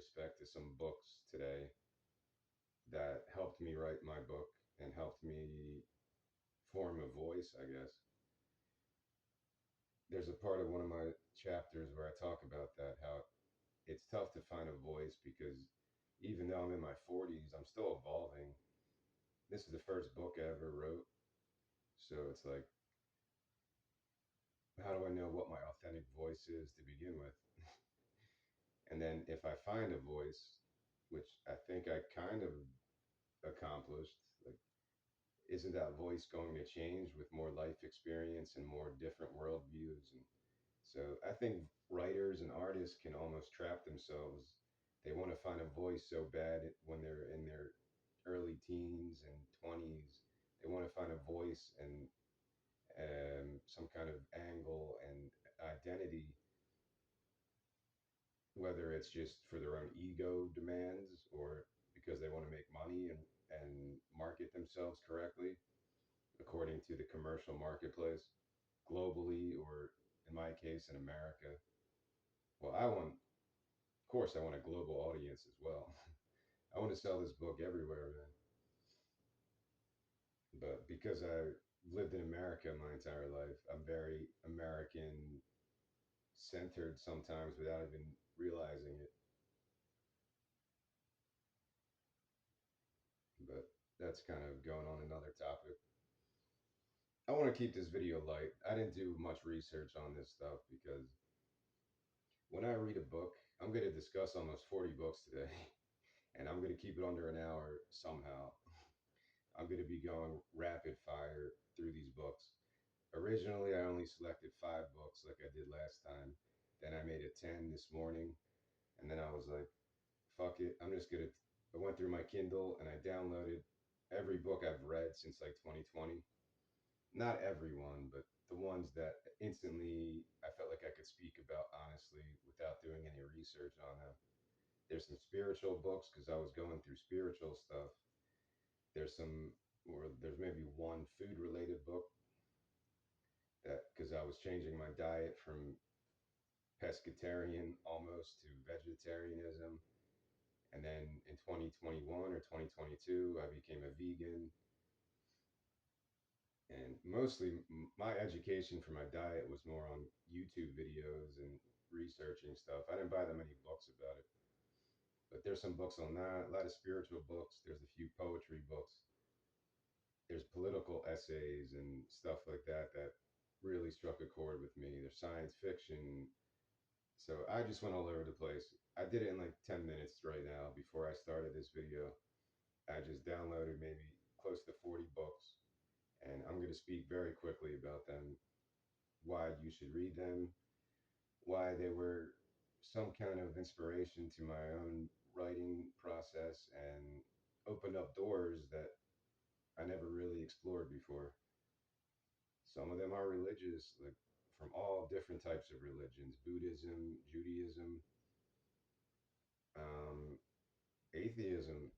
respect to some books today that helped me write my book and helped me form a voice, I guess. There's a part of one of my chapters where I talk about that, how it's tough to find a voice because even though I'm in my 40s, I'm still evolving. This is the first book I ever wrote. So it's like, how do I know what my authentic voice is to begin with? And then if I find a voice, which I think I kind of accomplished, like, isn't that voice going to change with more life experience and more different worldviews? And so I think writers and artists can almost trap themselves. They want to find a voice so bad when they're in their early teens and 20s. They want to find a voice and some kind of angle and identity, whether it's just for their own ego demands or because they want to make money and market themselves correctly according to the commercial marketplace globally, or in my case in America. Well, of course, I want a global audience as well. I want to sell this book everywhere, man. But because I lived in America my entire life, I'm very American centered sometimes without even realizing it. But that's kind of going on another topic. I want to keep this video light. I didn't do much research on this stuff because when I read a book, I'm going to discuss almost 40 books today, and I'm going to keep it under an hour somehow. I'm going to be going rapid fire through these books. Originally, I only selected 5 books like I did last time. Then I made it 10 this morning, and then I was like, fuck it. I went through my Kindle and I downloaded every book I've read since like 2020. Not everyone, but the ones that instantly I felt like I could speak about honestly without doing any research on them. There's some spiritual books because I was going through spiritual stuff. There's maybe one food related book that because I was changing my diet from pescatarian almost to vegetarianism. And then in 2021 or 2022, I became a vegan. And mostly my education for my diet was more on YouTube videos and researching stuff. I didn't buy that many books about it, but there's some books on that, a lot of spiritual books. There's a few poetry books. There's political essays and stuff like that that really struck a chord with me. There's science fiction. So I just went all over the place. I did it in like 10 minutes right now before I started this video. I just downloaded maybe close to 40 books, and I'm going to speak very quickly about them, why you should read them, why they were some kind of inspiration to my own writing process and opened up doors that I never really explored before. Some of them are religious, like from all different types of religions: Buddhism, Judaism, um, atheism,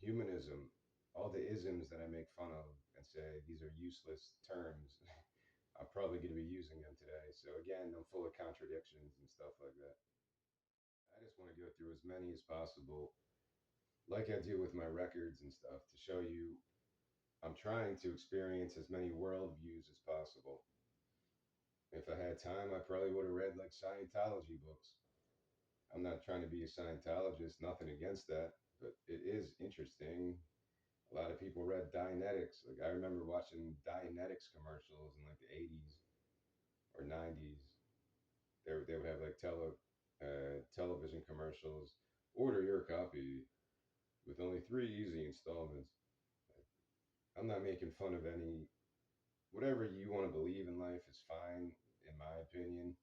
humanism, all the isms that I make fun of and say these are useless terms. I'm probably going to be using them today. So again, I'm full of contradictions and stuff like that. I just want to go through as many as possible, like I do with my records and stuff, to show you I'm trying to experience as many worldviews as possible. If I had time, I probably would have read like Scientology books. I'm not trying to be a Scientologist, nothing against that, but it is interesting. A lot of people read Dianetics. Like I remember watching Dianetics commercials in like the 80s or 90s. They would have like television commercials. Order your copy with only 3 easy installments. I'm not making fun of any. Whatever you want to believe in life is fine, in my opinion,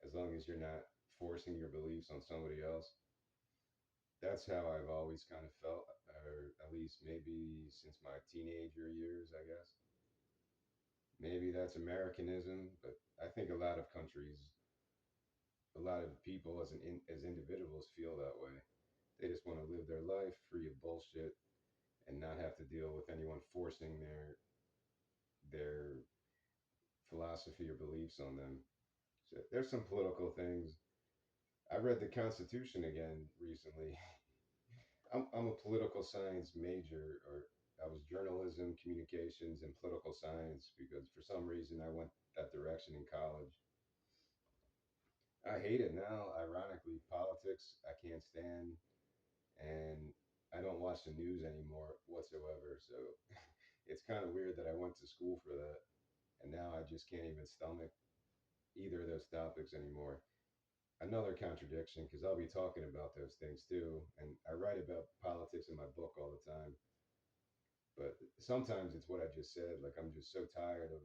as long as you're not forcing your beliefs on somebody else. That's how I've always kind of felt, or at least maybe since my teenager years, I guess. Maybe that's Americanism, but I think a lot of countries, a lot of people as individuals feel that way. They just want to live their life free of bullshit and not have to deal with anyone forcing their philosophy or beliefs on them. So there's some political things. I read the Constitution again recently. I'm a political science major, or I was journalism, communications, and political science because for some reason I went that direction in college. I hate it now. Ironically, politics I can't stand, and I don't watch the news anymore whatsoever. So it's kind of weird that I went to school for that, and now I just can't even stomach either of those topics anymore. Another contradiction because I'll be talking about those things too, and I write about politics in my book all the time. But sometimes it's what I just said. Like I'm just so tired of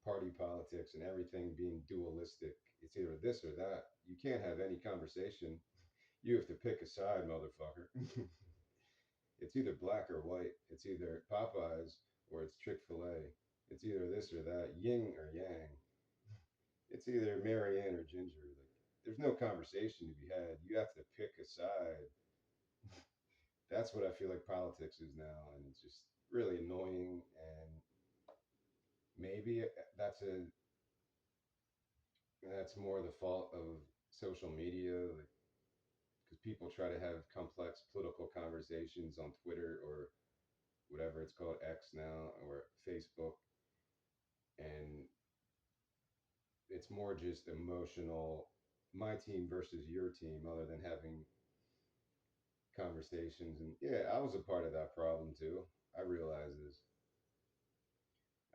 party politics and everything being dualistic. It's either this or that. You can't have any conversation. You have to pick a side, motherfucker. It's either black or white. It's either Popeyes or it's Chick Fil A. It's either this or that, yin or yang. It's either Marianne or Ginger. Like, there's no conversation to be had. You have to pick a side. That's what I feel like politics is now, and it's just really annoying. And maybe that's a that's more the fault of social media, like because people try to have complex political conversations on Twitter or whatever it's called X now or Facebook, and it's more just emotional. My team versus your team, other than having conversations. And yeah, I was a part of that problem too. I realize this.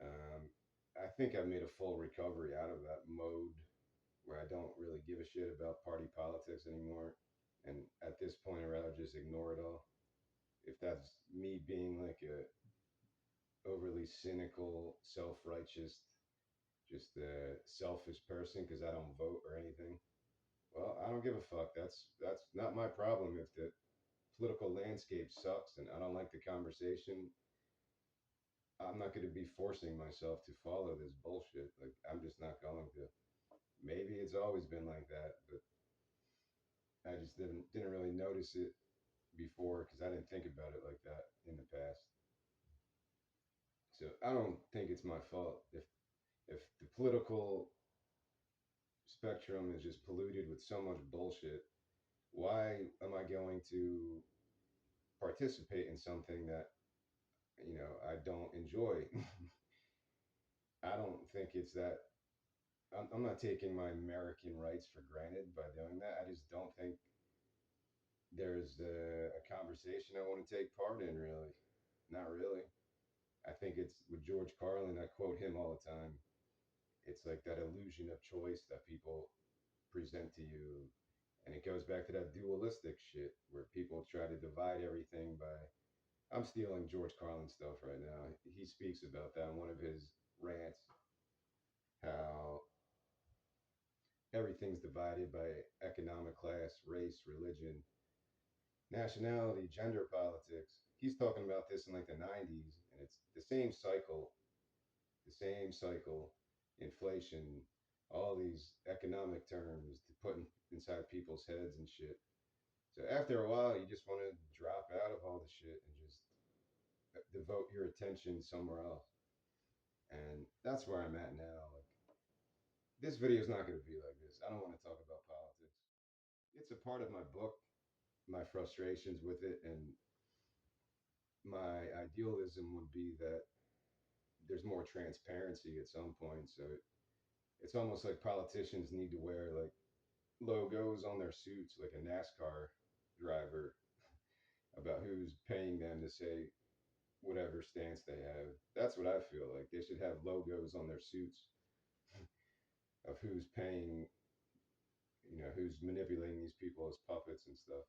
Um, I think I made a full recovery out of that mode where I don't really give a shit about party politics anymore. And at this point, I'd rather just ignore it all. If that's me being like a overly cynical, self-righteous, just a selfish person because I don't vote or anything. Well, I don't give a fuck. That's not my problem. If the political landscape sucks and I don't like the conversation, I'm not going to be forcing myself to follow this bullshit. Like I'm just not going to. Maybe it's always been like that, but I just didn't really notice it before because I didn't think about it like that in the past. So I don't think it's my fault if the political spectrum is just polluted with so much bullshit. Why am I going to participate in something that I don't enjoy? I don't think it's that. I'm not taking my American rights for granted by doing that. I just don't think there's a conversation I want to take part in, really. Not really. I think it's with George Carlin, I quote him all the time. It's like that illusion of choice that people present to you. And it goes back to that dualistic shit where people try to divide everything by. I'm stealing George Carlin stuff right now. He speaks about that in one of his rants, how everything's divided by economic class, race, religion, nationality, gender politics. He's talking about this in like the 90s, and it's the same cycle, inflation, all these economic terms to put inside people's heads and shit. So after a while, you just want to drop out of all the shit and just devote your attention somewhere else. And that's where I'm at now. Like this video is not going to be like this. I don't want to talk about politics. It's a part of my book, my frustrations with it, and my idealism would be that there's more transparency at some point. So it's almost like politicians need to wear like logos on their suits, like a NASCAR driver, about who's paying them to say whatever stance they have. That's what I feel like. They should have logos on their suits of who's paying, who's manipulating these people as puppets and stuff.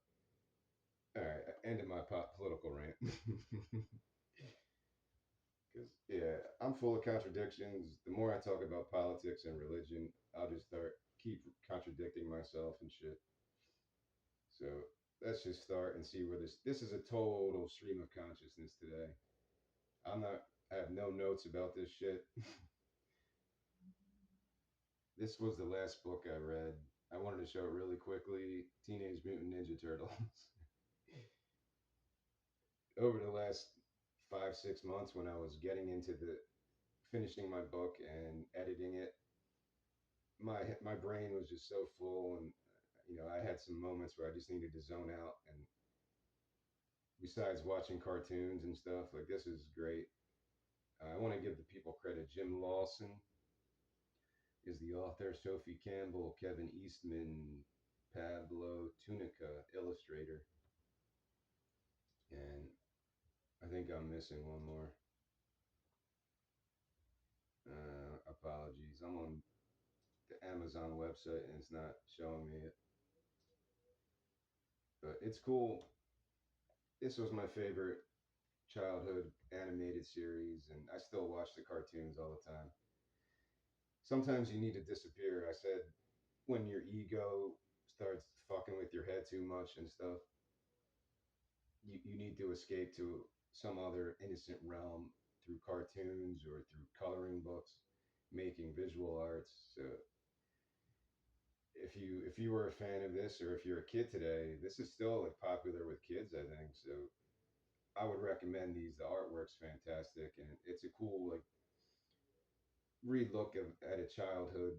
All right, ended my political rant. Because, yeah, I'm full of contradictions. The more I talk about politics and religion, I'll just keep contradicting myself and shit. So let's just start and see where this is a total stream of consciousness today. I have no notes about this shit. This was the last book I read. I wanted to show it really quickly. Teenage Mutant Ninja Turtles. Over the last 5, 6 months when I was getting into the finishing my book and editing it, my brain was just so full and I had some moments where I just needed to zone out, and besides watching cartoons and stuff, like this is great. I want to give the people credit. Jim Lawson is the author. Sophie Campbell, Kevin Eastman, Pablo, Tunica, illustrator, and I think I'm missing one more. Apologies. I'm on the Amazon website and it's not showing me it, but it's cool. This was my favorite childhood animated series, and I still watch the cartoons all the time. Sometimes you need to disappear. I said when your ego starts fucking with your head too much and stuff, you need to escape to some other innocent realm through cartoons or through coloring books, making visual arts. So if you were a fan of this, or if you're a kid today, this is still like popular with kids, I think. So I would recommend these. The artwork's fantastic, and it's a cool like relook at a childhood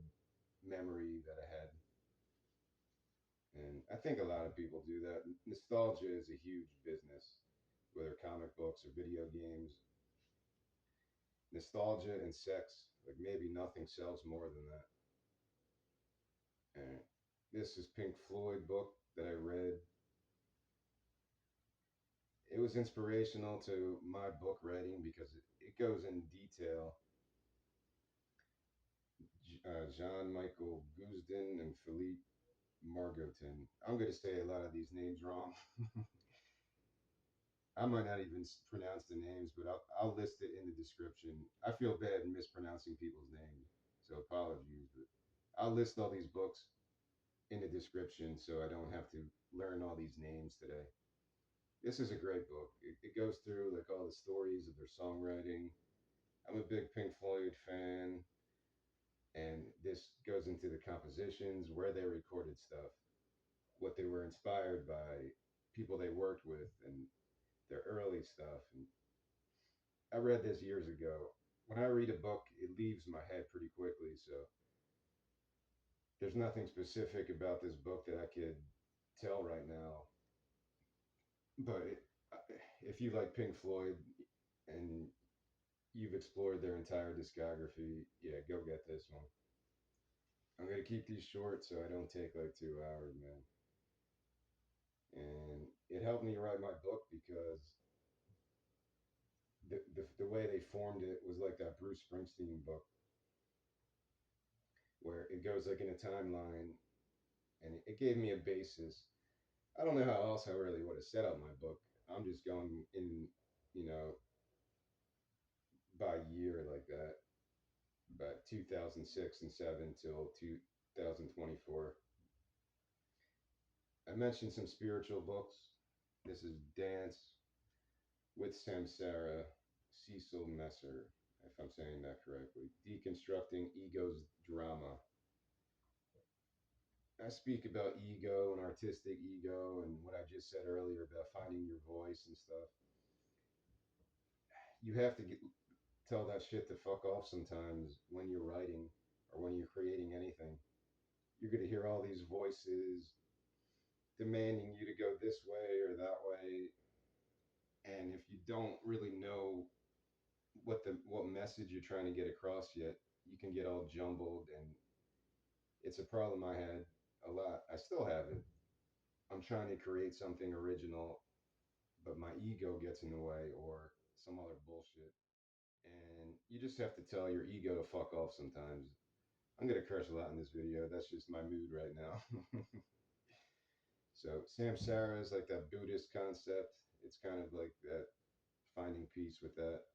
memory that I had. And I think a lot of people do that. Nostalgia is a huge business, whether comic books or video games. Nostalgia and sex, like maybe nothing sells more than that. And this is Pink Floyd book that I read. It was inspirational to my book writing because it goes in detail. Jean-Michel Guesdon and Philippe Margotin. I'm going to say a lot of these names wrong. I might not even pronounce the names, but I'll list it in the description. I feel bad mispronouncing people's names, so apologies. But I'll list all these books in the description so I don't have to learn all these names today. This is a great book. It goes through like all the stories of their songwriting. I'm a big Pink Floyd fan, and this goes into the compositions, where they recorded stuff, what they were inspired by, people they worked with, and their early stuff. And I read this years ago. When I read a book, it leaves my head pretty quickly. So there's nothing specific about this book that I could tell right now. But if you like Pink Floyd and you've explored their entire discography, yeah, go get this one. I'm gonna keep these short so I don't take like 2 hours, man. And it helped me write my book because the way they formed it was like that Bruce Springsteen book where it goes like in a timeline, and it gave me a basis. I don't know how else I really would have set up my book. I'm just going in, you know, by year like that, about 2006 and 7 till 2024. I mentioned some spiritual books. This is Dance with Samsara, Cecil Messer, if I'm saying that correctly. Deconstructing Ego's Drama. I speak about ego and artistic ego and what I just said earlier about finding your voice and stuff. You have to tell that shit to fuck off sometimes when you're writing or when you're creating anything. You're going to hear all these voices demanding you to go this way or that way. And if you don't really know what message you're trying to get across yet, you can get all jumbled, and it's a problem I had a lot. I still have it. I'm trying to create something original, but my ego gets in the way or some other bullshit. And you just have to tell your ego to fuck off sometimes. I'm gonna curse a lot in this video. That's just my mood right now. So Samsara is like that Buddhist concept. It's kind of like that finding peace with that.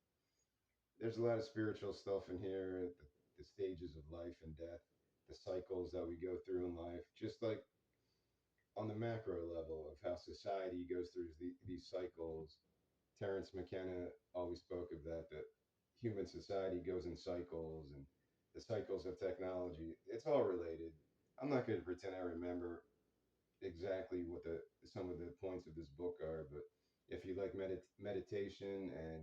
There's a lot of spiritual stuff in here, the stages of life and death, the cycles that we go through in life, just like on the macro level of how society goes through these cycles. Terence McKenna always spoke of that human society goes in cycles, and the cycles of technology. It's all related. I'm not going to pretend I remember exactly what the some of the points of this book are, but if you like meditation, and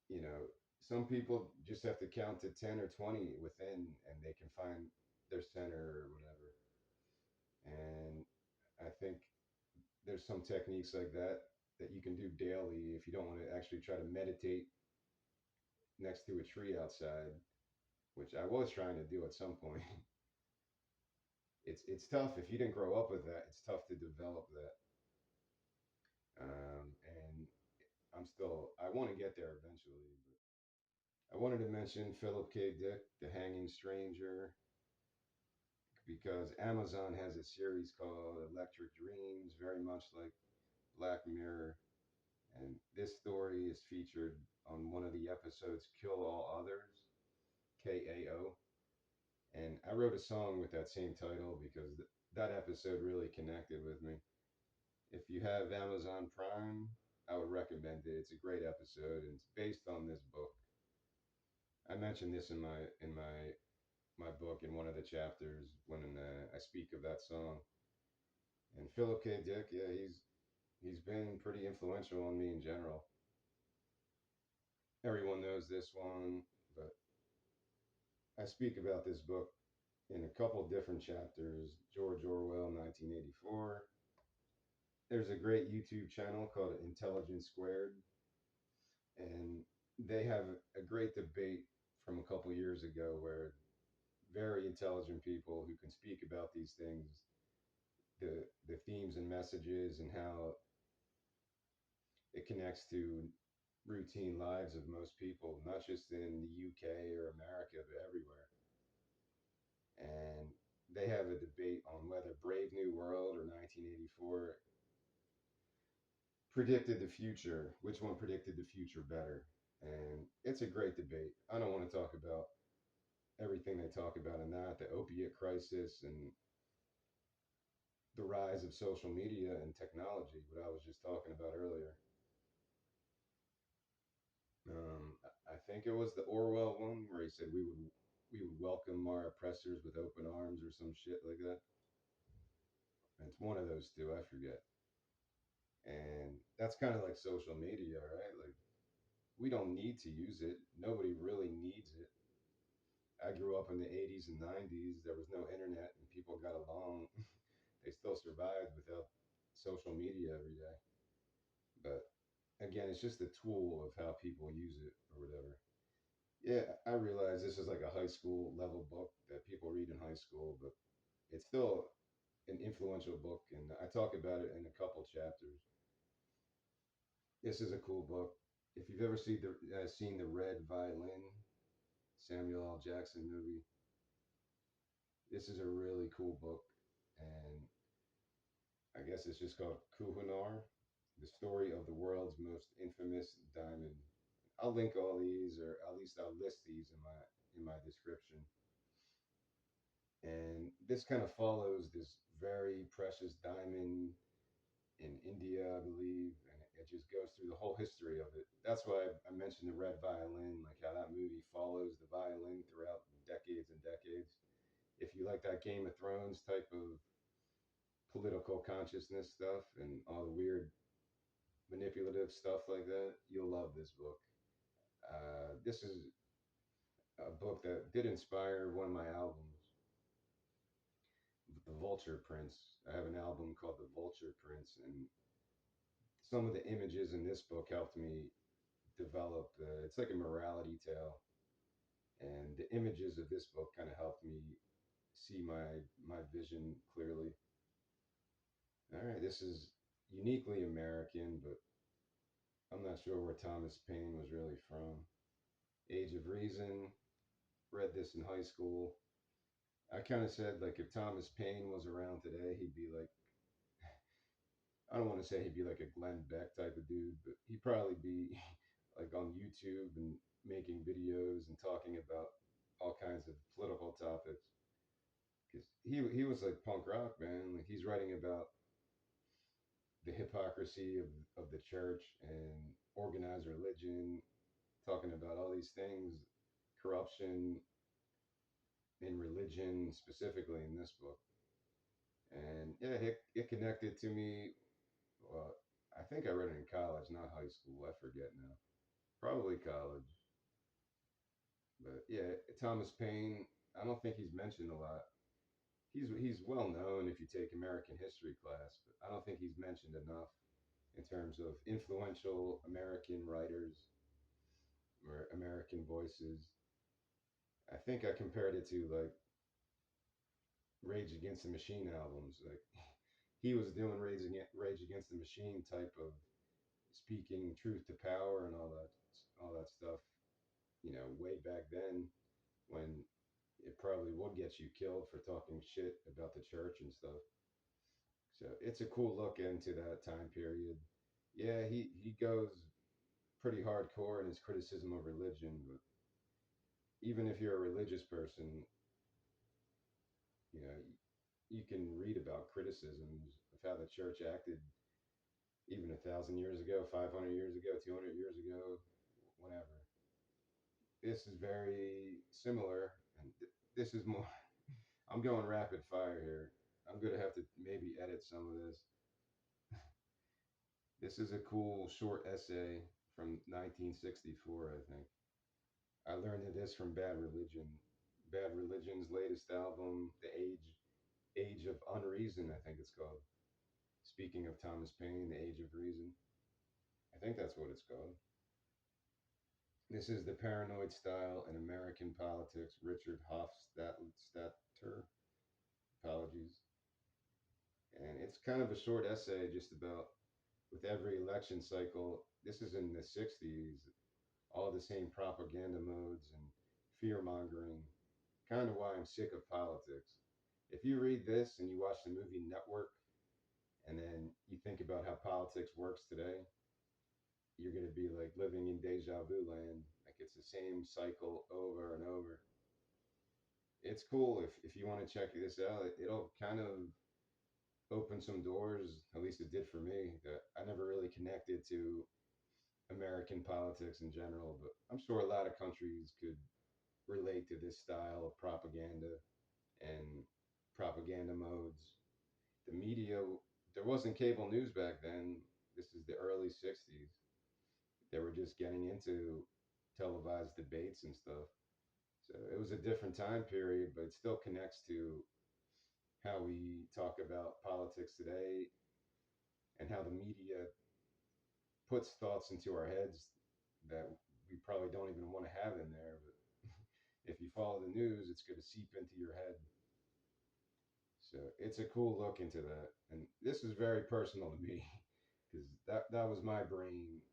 you know, some people just have to count to 10 or 20 within and they can find their center or whatever. And I think there's some techniques like that you can do daily if you don't want to actually try to meditate next to a tree outside, which I was trying to do at some point. It's tough if you didn't grow up with that. It's tough to develop that. And I want to get there eventually. But I wanted to mention Philip K. Dick, The Hanging Stranger, because Amazon has a series called Electric Dreams, very much like Black Mirror. And this story is featured on one of the episodes, Kill All Others, KAO. And I wrote a song with that same title because that episode really connected with me. If you have Amazon Prime, I would recommend it. It's a great episode and it's based on this book. I mentioned this in my book in one of the chapters when I speak of that song. And Philip K. Dick, yeah, he's been pretty influential on me in general. Everyone knows this one, but I speak about this book in a couple different chapters. George Orwell, 1984. There's a great YouTube channel called Intelligence Squared, and they have a great debate from a couple years ago where very intelligent people who can speak about these things, the themes and messages, and how it connects to routine lives of most people, not just in the UK or America, but everywhere. And they have a debate on whether Brave New World or 1984 predicted the future, which one predicted the future better. And it's a great debate. I don't want to talk about everything they talk about in that, the opiate crisis and the rise of social media and technology, what I was just talking about earlier. I think it was the Orwell one where he said we would welcome our oppressors with open arms or some shit like that. And it's one of those two, I forget. And that's kind of like social media, right? Like we don't need to use it. Nobody really needs it. I grew up in the 80s and 90s. There was no internet and people got along. They still survived without social media every day. But again, it's just a tool of how people use it or whatever. Yeah, I realize this is like a high school level book that people read in high school, but it's still an influential book, and I talk about it in a couple chapters. This is a cool book. If you've ever seen the Red Violin, Samuel L. Jackson movie, this is a really cool book, and I guess it's just called Kohinoor, the story of the world's most infamous diamond. I'll link all these, or at least I'll list these in my description. And this kind of follows this very precious diamond in India, I believe, and it just goes through the whole history of it. That's why I mentioned the Red Violin, like how that movie follows the violin throughout decades and decades. If you like that Game of Thrones type of political consciousness stuff and all the weird manipulative stuff like that, you'll love this book. This is a book that did inspire one of my albums, The Vulture Prince. I have an album called The Vulture Prince, and some of the images in this book helped me develop. It's like a morality tale, and the images of this book kind of helped me see my vision clearly. All right, this is uniquely American, but I'm not sure where Thomas Paine was really from. Age of Reason, read this in high school. I kind of said, like, if Thomas Paine was around today, he'd be like, I don't want to say he'd be like a Glenn Beck type of dude, but he'd probably be like on YouTube and making videos and talking about all kinds of political topics. Because he was like punk rock, man. Like he's writing about the hypocrisy of the church and organized religion, talking about all these things, corruption in religion specifically in this book. And yeah, it connected to me. Well, I think I read it in college, not high school. I forget now. Probably college. But yeah, Thomas Paine, I don't think he's mentioned a lot. he's well known if you take American history class, but I don't think he's mentioned enough in terms of influential American writers or American voices. I think I compared it to like Rage Against the Machine albums. Like he was doing Rage Against the Machine type of speaking truth to power and all that stuff. Way back then when it probably would get you killed for talking shit about the church and stuff. So it's a cool look into that time period. Yeah, he goes pretty hardcore in his criticism of religion, but even if you're a religious person, you know, you can read about criticisms of how the church acted even 1,000 years ago, 500 years ago, 200 years ago, whenever. This is very similar, and this is more. I'm going rapid fire here. I'm gonna have to maybe edit some of this. This is a cool short essay from 1964, I think. I learned of this from Bad Religion. Bad Religion's latest album, The Age of Unreason, I think it's called. Speaking of Thomas Paine, The Age of Reason. I think that's what it's called. This is The Paranoid Style in American Politics, Richard Hofstadter. Apologies. And it's kind of a short essay just about with every election cycle. This is in the 60s, all the same propaganda modes and fear mongering. Kind of why I'm sick of politics. If you read this and you watch the movie Network and then you think about how politics works today, you're going to be like living in deja vu land. Like it's the same cycle over and over. It's cool if you want to check this out. It'll kind of open some doors, at least it did for me, that I never really connected to American politics in general, but I'm sure a lot of countries could relate to this style of propaganda and propaganda modes. The media, there wasn't cable news back then. This is the early 60s. They were just getting into televised debates and stuff. So it was a different time period, but it still connects to how we talk about politics today and how the media puts thoughts into our heads that we probably don't even want to have in there. But if you follow the news, it's going to seep into your head. So it's a cool look into that. And this is very personal to me because that was my brain.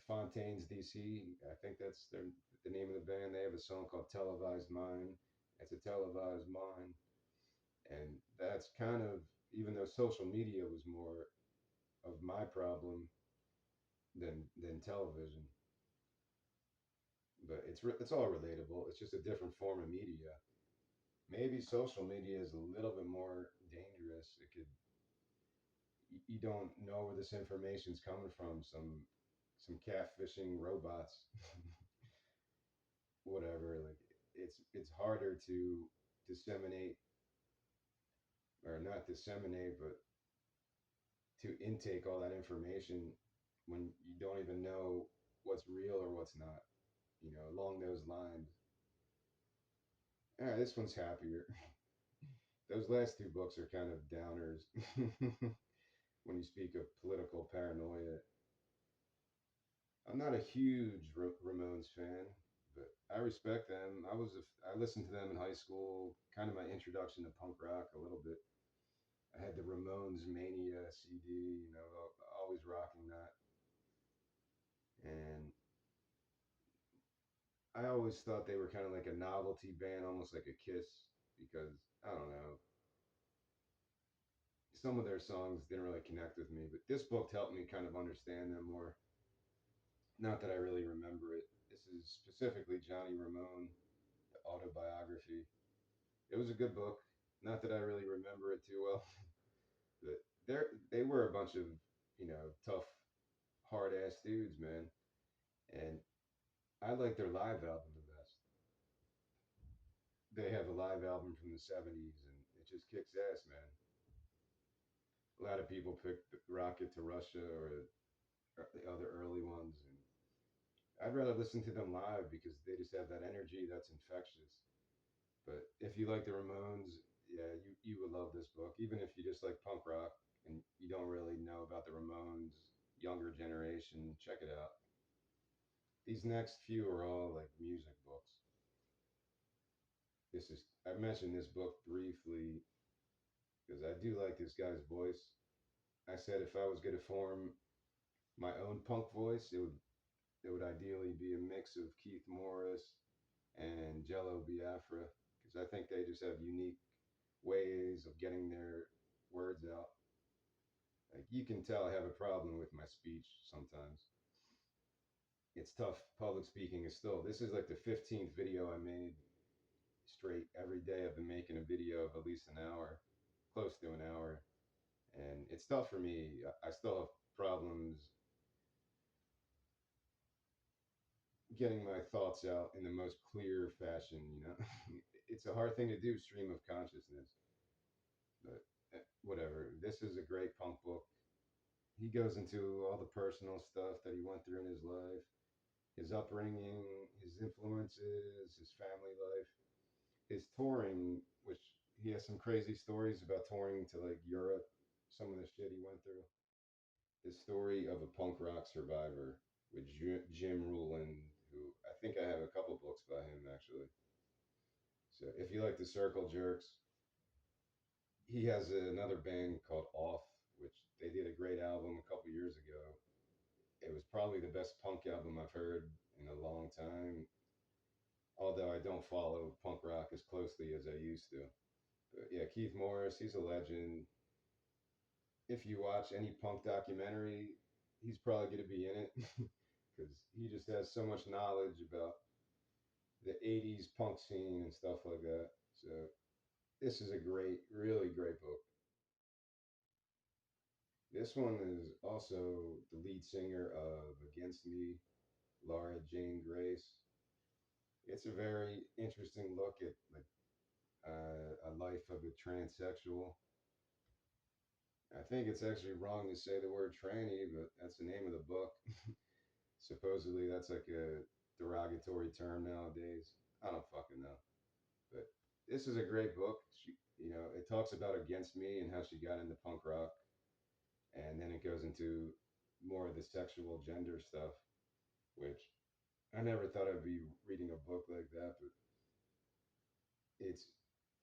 Fontaine's DC, I think that's the name of the band. They have a song called Televised Mind. It's a televised mind. And that's kind of, even though social media was more of my problem than television, but it's all relatable. It's just a different form of media. Maybe social media is a little bit more dangerous. It could you don't know where this information's coming from. Some catfishing robots, whatever. Like it's harder to disseminate or not disseminate, but to intake all that information when you don't even know what's real or what's not. Along those lines. Yeah, this one's happier. Those last two books are kind of downers. When you speak of political paranoia, I'm not a huge Ramones fan, but I respect them. I listened to them in high school, kind of my introduction to punk rock a little bit. I had the Ramones Mania CD, always rocking that. And I always thought they were kind of like a novelty band, almost like a Kiss, because I don't know, some of their songs didn't really connect with me. But this book helped me kind of understand them more. Not that I really remember it. This is specifically Johnny Ramone, the autobiography. It was a good book. Not that I really remember it too well, but they were a bunch of tough, hard ass dudes, man. And I like their live album the best. They have a live album from the '70s, and it just kicks ass, man. A lot of people picked Rocket to Russia or the other early ones, and I'd rather listen to them live because they just have that energy that's infectious. But if you like the Ramones, yeah, you would love this book. Even if you just like punk rock and you don't really know about the Ramones, younger generation, check it out. These next few are all like music books. This is I mentioned this book briefly because I do like this guy's voice. I said if I was going to form my own punk voice, it would ideally be a mix of Keith Morris and Jello Biafra because I think they just have unique ways of getting their words out. Like you can tell I have a problem with my speech sometimes. It's tough. Public speaking is still. This is like the 15th video I made straight. Every day I've been making a video of at least an hour, close to an hour, and it's tough for me. I still have problems getting my thoughts out in the most clear fashion. It's a hard thing to do. Stream of consciousness, but whatever. This is a great punk book. He goes into all the personal stuff that he went through in his life, his upbringing, his influences, his family life, his touring, which he has some crazy stories about touring to like Europe, some of the shit he went through. The story of a punk rock survivor with Jim Ruland, who I think I have a couple books by him actually. So if you like the Circle Jerks, he has another band called Off, which they did a great album a couple years ago. It was probably the best punk album I've heard in a long time, although I don't follow punk rock as closely as I used to. But yeah, Keith Morris, he's a legend. If you watch any punk documentary, he's probably going to be in it because he just has so much knowledge about the 80s punk scene and stuff like that. So this is a great, really great book. This one is also the lead singer of Against Me, Laura Jane Grace. It's a very interesting look at like a life of a transsexual. I think it's actually wrong to say the word tranny, but that's the name of the book. Supposedly, that's like a derogatory term nowadays. I don't fucking know. But this is a great book. It talks about Against Me and how she got into punk rock. And then it goes into more of the sexual gender stuff, which I never thought I'd be reading a book like that. But it's,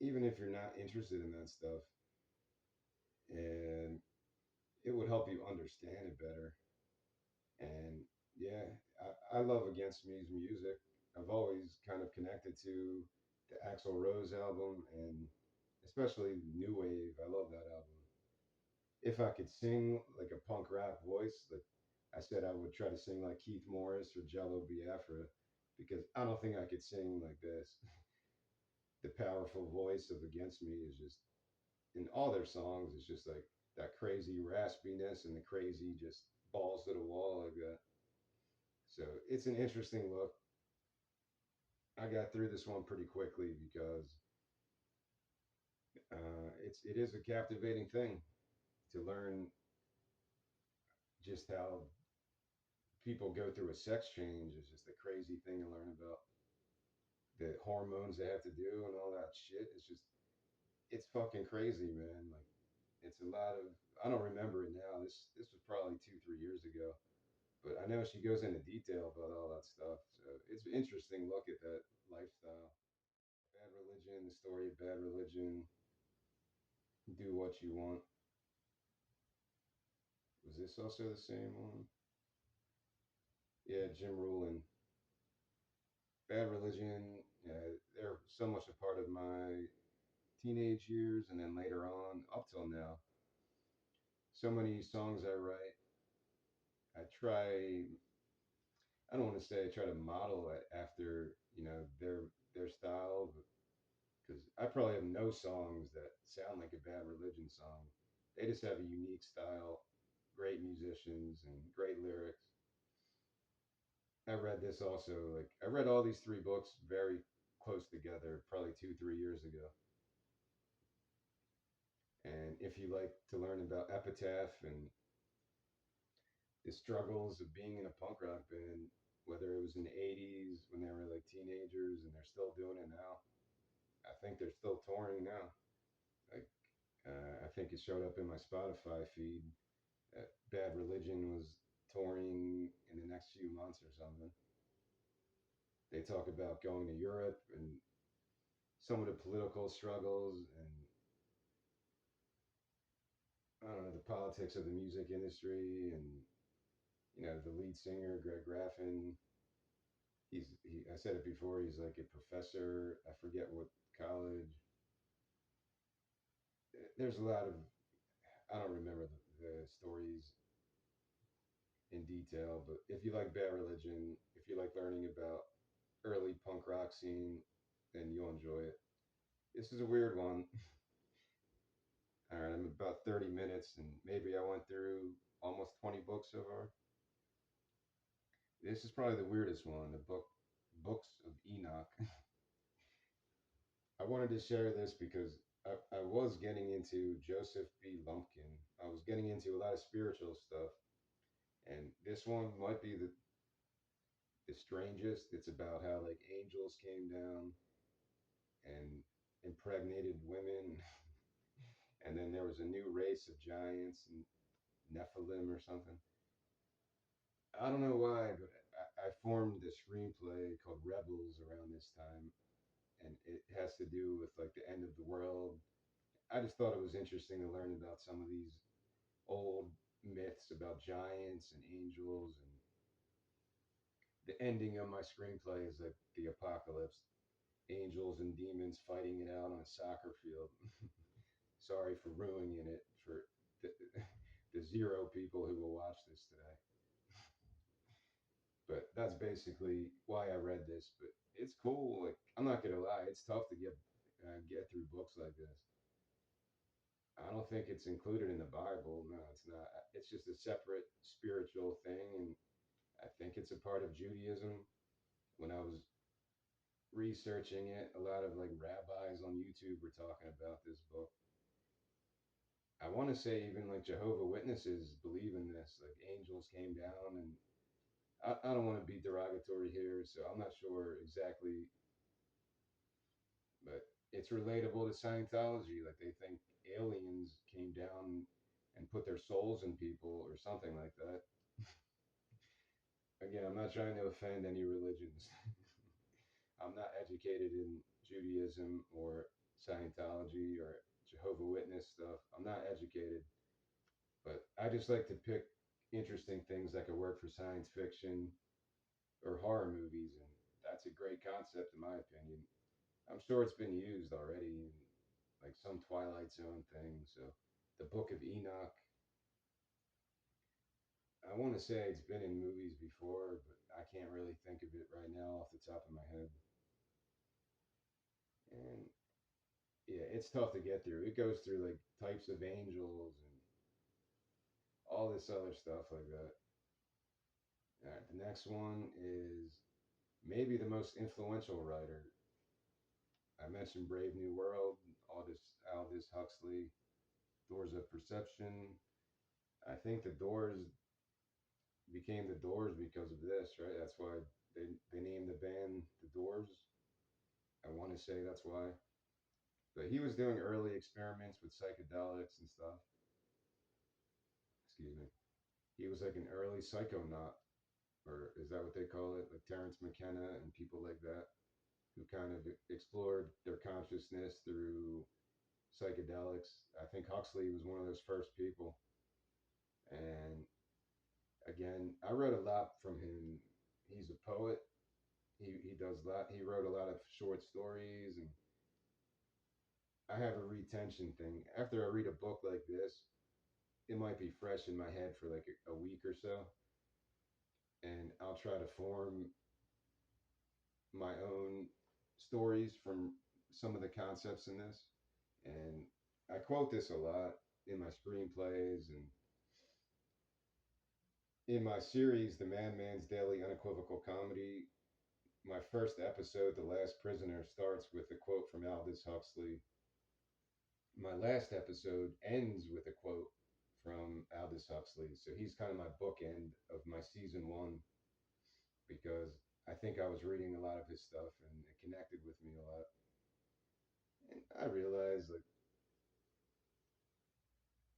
even if you're not interested in that stuff, and it would help you understand it better. And yeah, I love Against Me's music. I've always kind of connected to the Axl Rose album and especially New Wave. I love that album. If I could sing like a punk rap voice, like I said, I would try to sing like Keith Morris or Jello Biafra because I don't think I could sing like this. The powerful voice of Against Me is just in all their songs. It's just like that crazy raspiness and the crazy just balls to the wall like that. So it's an interesting look. I got through this one pretty quickly because it is a captivating thing to learn just how people go through a sex change. Is just a crazy thing to learn about the hormones they have to do and all that shit. It's fucking crazy, man. Like it's a lot of I don't remember it now. This was probably 2 3 years ago, but I know she goes into detail about all that stuff. So it's an interesting look at that lifestyle. Bad Religion, the story of Bad Religion. Do What You Want. Was this also the same one? Yeah, Jim Ruland. Bad Religion. Yeah, they're so much a part of my teenage years and then later on up till now. So many songs I write. I try. I don't want to say I try to model it after their style, because I probably have no songs that sound like a Bad Religion song. They just have a unique style, great musicians, and great lyrics. I read this also. Like I read all these three books very close together, probably 2 3 years ago. And if you like to learn about Epitaph and the struggles of being in a punk rock band, whether it was in the 80s when they were like teenagers and they're still doing it now, I think they're still touring now. Like I think it showed up in my Spotify feed that Bad Religion was touring in the next few months or something. They talk about going to Europe and some of the political struggles and I don't know the politics of the music industry and the lead singer Greg Graffin. I said it before. He's like a professor. I forget what college. There's a lot of I don't remember the stories in detail, but if you like Bad Religion, if you like learning about early punk rock scene, then you'll enjoy it. This is a weird one. All right, I'm about 30 minutes, and maybe I went through almost 20 books so far. This is probably the weirdest one. The books of Enoch. I wanted to share this because I was getting into Joseph B. Lumpkin. I was getting into a lot of spiritual stuff, and this one might be the strangest. It's about how like angels came down and impregnated women, and then there was a new race of giants and Nephilim or something. I don't know why, but I formed a screenplay called Rebels around this time, and it has to do with like the end of the world. I just thought it was interesting to learn about some of these old myths about giants and angels, and the ending of my screenplay is like the apocalypse, angels and demons fighting it out on a soccer field. Sorry for ruining it for the, the zero people who will watch this today. But that's basically why I read this. But it's cool. Like I'm not gonna lie, it's tough to get through books like this. I don't think it's included in the Bible. No, it's not. It's just a separate spiritual thing, and I think it's a part of Judaism. When I was researching it, a lot of like rabbis on YouTube were talking about this book. I want to say even like Jehovah Witnesses believe in this. Like angels came down, and I don't want to be derogatory here, so I'm not sure exactly, but it's relatable to Scientology. Like they think aliens came down and put their souls in people or something like that. Again, I'm not trying to offend any religions. I'm not educated in Judaism or Scientology or Jehovah Witness stuff. I'm not educated, but I just like to pick interesting things that could work for science fiction or horror movies, and that's a great concept in my opinion. I'm sure it's been used already in like some Twilight Zone thing. So, the Book of Enoch. I want to say it's been in movies before, but I can't really think of it right now off the top of my head. And yeah, it's tough to get through. It goes through like types of angels and all this other stuff like that. All right, the next one is maybe the most influential writer. I mentioned Brave New World, Aldous Huxley, Doors of Perception. I think the Doors became the Doors because of this, right? That's why they named the band the Doors. I want to say that's why. But he was doing early experiments with psychedelics and stuff. Excuse me. He was like an early psychonaut, or is that what they call it? Like Terence McKenna and people like that, who kind of explored their consciousness through psychedelics. I think Huxley was one of those first people. And again, I read a lot from him. He's a poet. He does a lot. He wrote a lot of short stories, and I have a retention thing. After I read a book like this, it might be fresh in my head for like a week or so, and I'll try to form my own stories from some of the concepts in this. And I quote this a lot in my screenplays and in my series, The Madman's Daily Unequivocal Comedy. My first episode, The Last Prisoner, starts with a quote from Aldous Huxley. My last episode ends with a quote from Aldous Huxley. So he's kind of my bookend of my season one because I think I was reading a lot of his stuff and it connected with me a lot. And I realized like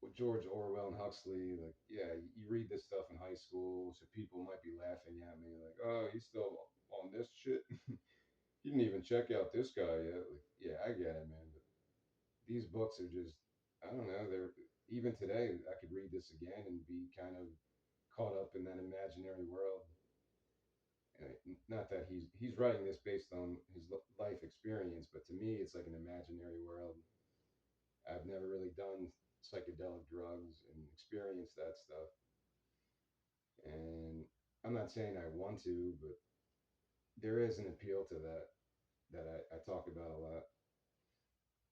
with George Orwell and Huxley, like yeah, you read this stuff in high school, so people might be laughing at me like, oh, he's still on this shit. You didn't even check out this guy yet. Like, yeah, I get it, man. But these books are just, I don't know. They're even today. I could read this again and be kind of caught up in that imaginary world. Not that he's writing this based on his life experience, but to me, it's like an imaginary world. I've never really done psychedelic drugs and experienced that stuff, and I'm not saying I want to, but there is an appeal to that that I talk about a lot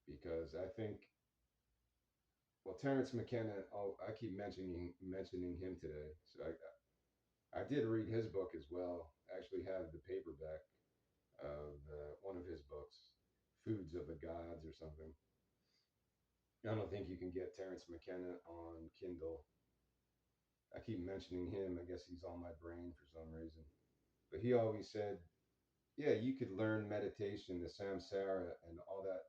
because I think well, Terrence McKenna. Oh, I keep mentioning him today. So I did read his book as well. I actually have the paperback of one of his books, Foods of the Gods or something. I don't think you can get Terrence McKenna on Kindle. I keep mentioning him. I guess he's on my brain for some reason. But he always said, yeah, you could learn meditation, the Samsara, and all that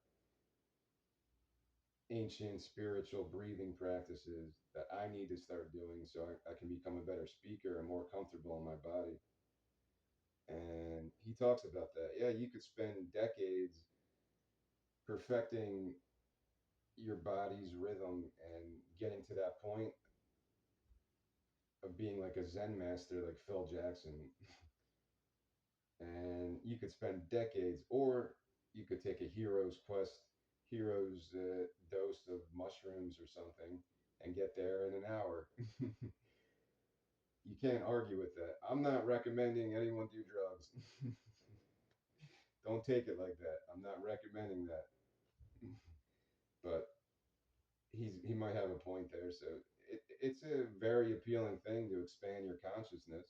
ancient spiritual breathing practices that I need to start doing so I can become a better speaker and more comfortable in my body. And he talks about that. Yeah, you could spend decades perfecting your body's rhythm and getting to that point of being like a Zen master like Phil Jackson. And you could spend decades, or you could take a hero's quest, hero's dose of mushrooms or something, and get there in an hour. You can't argue with that. I'm not recommending anyone do drugs. Don't take it like that. I'm not recommending that. But he might have a point there. So it's a very appealing thing to expand your consciousness.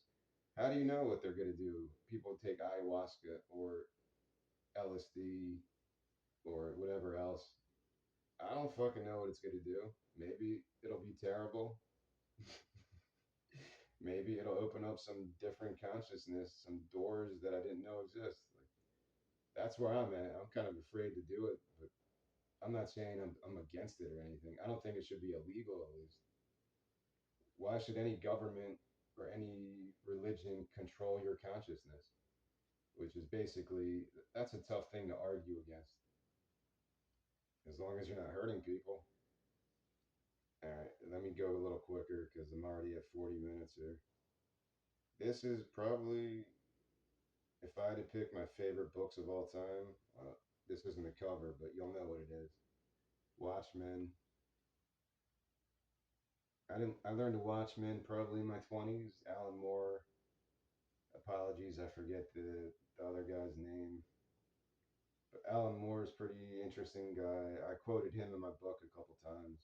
How do you know what they're going to do? People take ayahuasca or LSD or whatever else. I don't fucking know what it's going to do. Maybe it'll be terrible. Maybe it'll open up some different consciousness, some doors that I didn't know exist. Like, that's where I'm at. I'm kind of afraid to do it, but I'm not saying I'm against it or anything. I don't think it should be illegal, at least. Why should any government or any religion control your consciousness? Which is basically, that's a tough thing to argue against, as long as you're not hurting people. All right, let me go a little quicker because I'm already at 40 minutes here. This is probably, if I had to pick my favorite books of all time, this isn't a cover, but you'll know what it is. Watchmen. I learned to Watchmen probably in my 20s. Alan Moore. Apologies, I forget the other guy's name. But Alan Moore is pretty interesting guy. I quoted him in my book a couple times.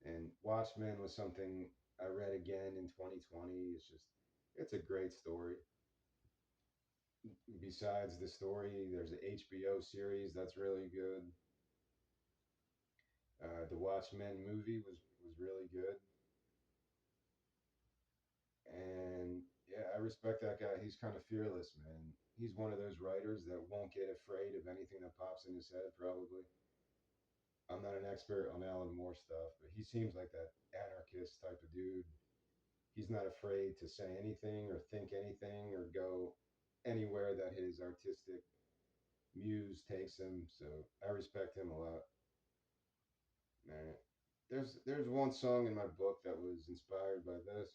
And Watchmen was something I read again in 2020. It's a great story. Besides the story, there's an HBO series that's really good. The Watchmen movie was really good. And yeah, I respect that guy. He's kind of fearless, man. He's one of those writers that won't get afraid of anything that pops in his head, probably. I'm not an expert on Alan Moore stuff, but he seems like that anarchist type of dude. He's not afraid to say anything or think anything or go anywhere that his artistic muse takes him. So I respect him a lot. Man, there's one song in my book that was inspired by this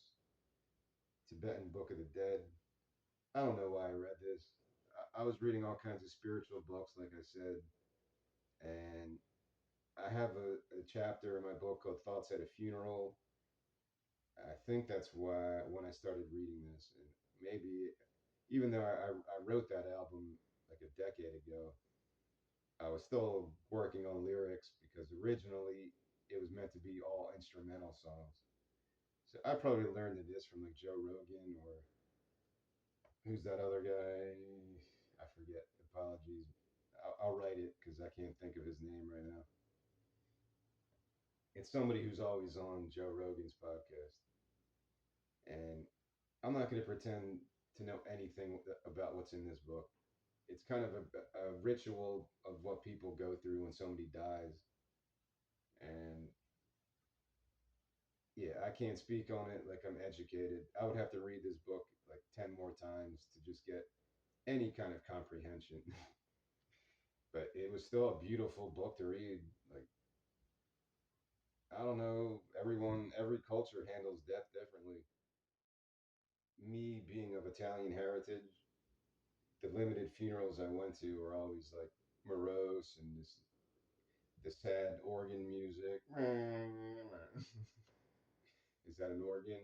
Tibetan Book of the Dead. I don't know why I read this. I was reading all kinds of spiritual books, like I said, and I have a chapter in my book called Thoughts at a Funeral. I think that's why when I started reading this, and maybe even though I wrote that album like a decade ago, I was still working on lyrics because originally it was meant to be all instrumental songs. So I probably learned this from like Joe Rogan or who's that other guy? I forget. Apologies. I'll write it because I can't think of his name right now. It's somebody who's always on Joe Rogan's podcast. And I'm not going to pretend to know anything about what's in this book. it's kind of a ritual of what people go through when somebody dies. And yeah, I can't speak on it like I'm educated. I would have to read this book like 10 more times to just get any kind of comprehension. But it was still a beautiful book to read. Like, I don't know, every culture handles death differently. Me being of Italian heritage, the limited funerals I went to were always like morose and this the sad organ music. Is that an organ?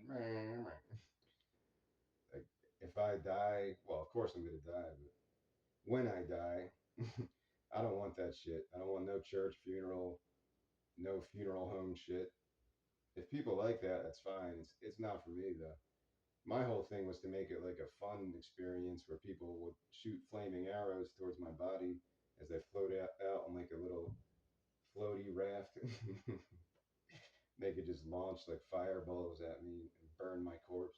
Like, if I die, well, of course I'm gonna die, but when I die, I don't want that shit. I don't want no church funeral, no funeral home shit. If people like that, that's fine. It's not for me though. My whole thing was to make it like a fun experience where people would shoot flaming arrows towards my body as they float out on like a little floaty raft. They could just launch like fireballs at me and burn my corpse.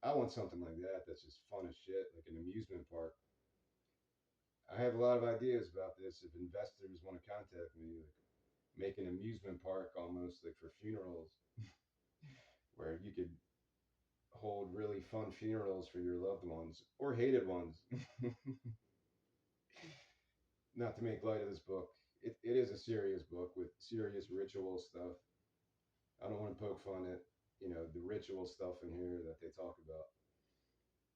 I want something like that that's just fun as shit, like an amusement park. I have a lot of ideas about this if investors want to contact me, like make an amusement park almost like for funerals where you could hold really fun funerals for your loved ones or hated ones. Not to make light of this book, it is a serious book with serious ritual stuff. I don't want to poke fun at, the ritual stuff in here that they talk about.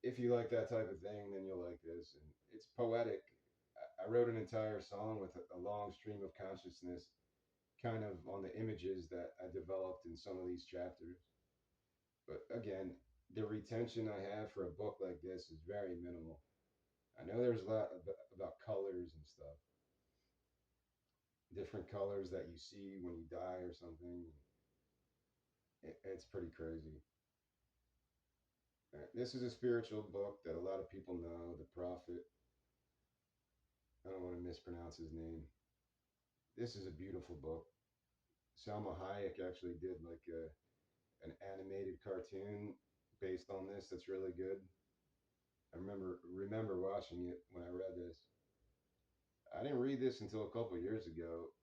If you like that type of thing, then you'll like this. And it's poetic. I wrote an entire song with a long stream of consciousness, kind of on the images that I developed in some of these chapters. But again, the retention I have for a book like this is very minimal. I know there's a lot about colors and stuff, different colors that you see when you die or something. It's pretty crazy. This is a spiritual book that a lot of people know. The Prophet. I don't want to mispronounce his name. This is a beautiful book. Salma Hayek actually did like an animated cartoon based on this. That's really good. I remember watching it when I read this. I didn't read this until a couple years ago.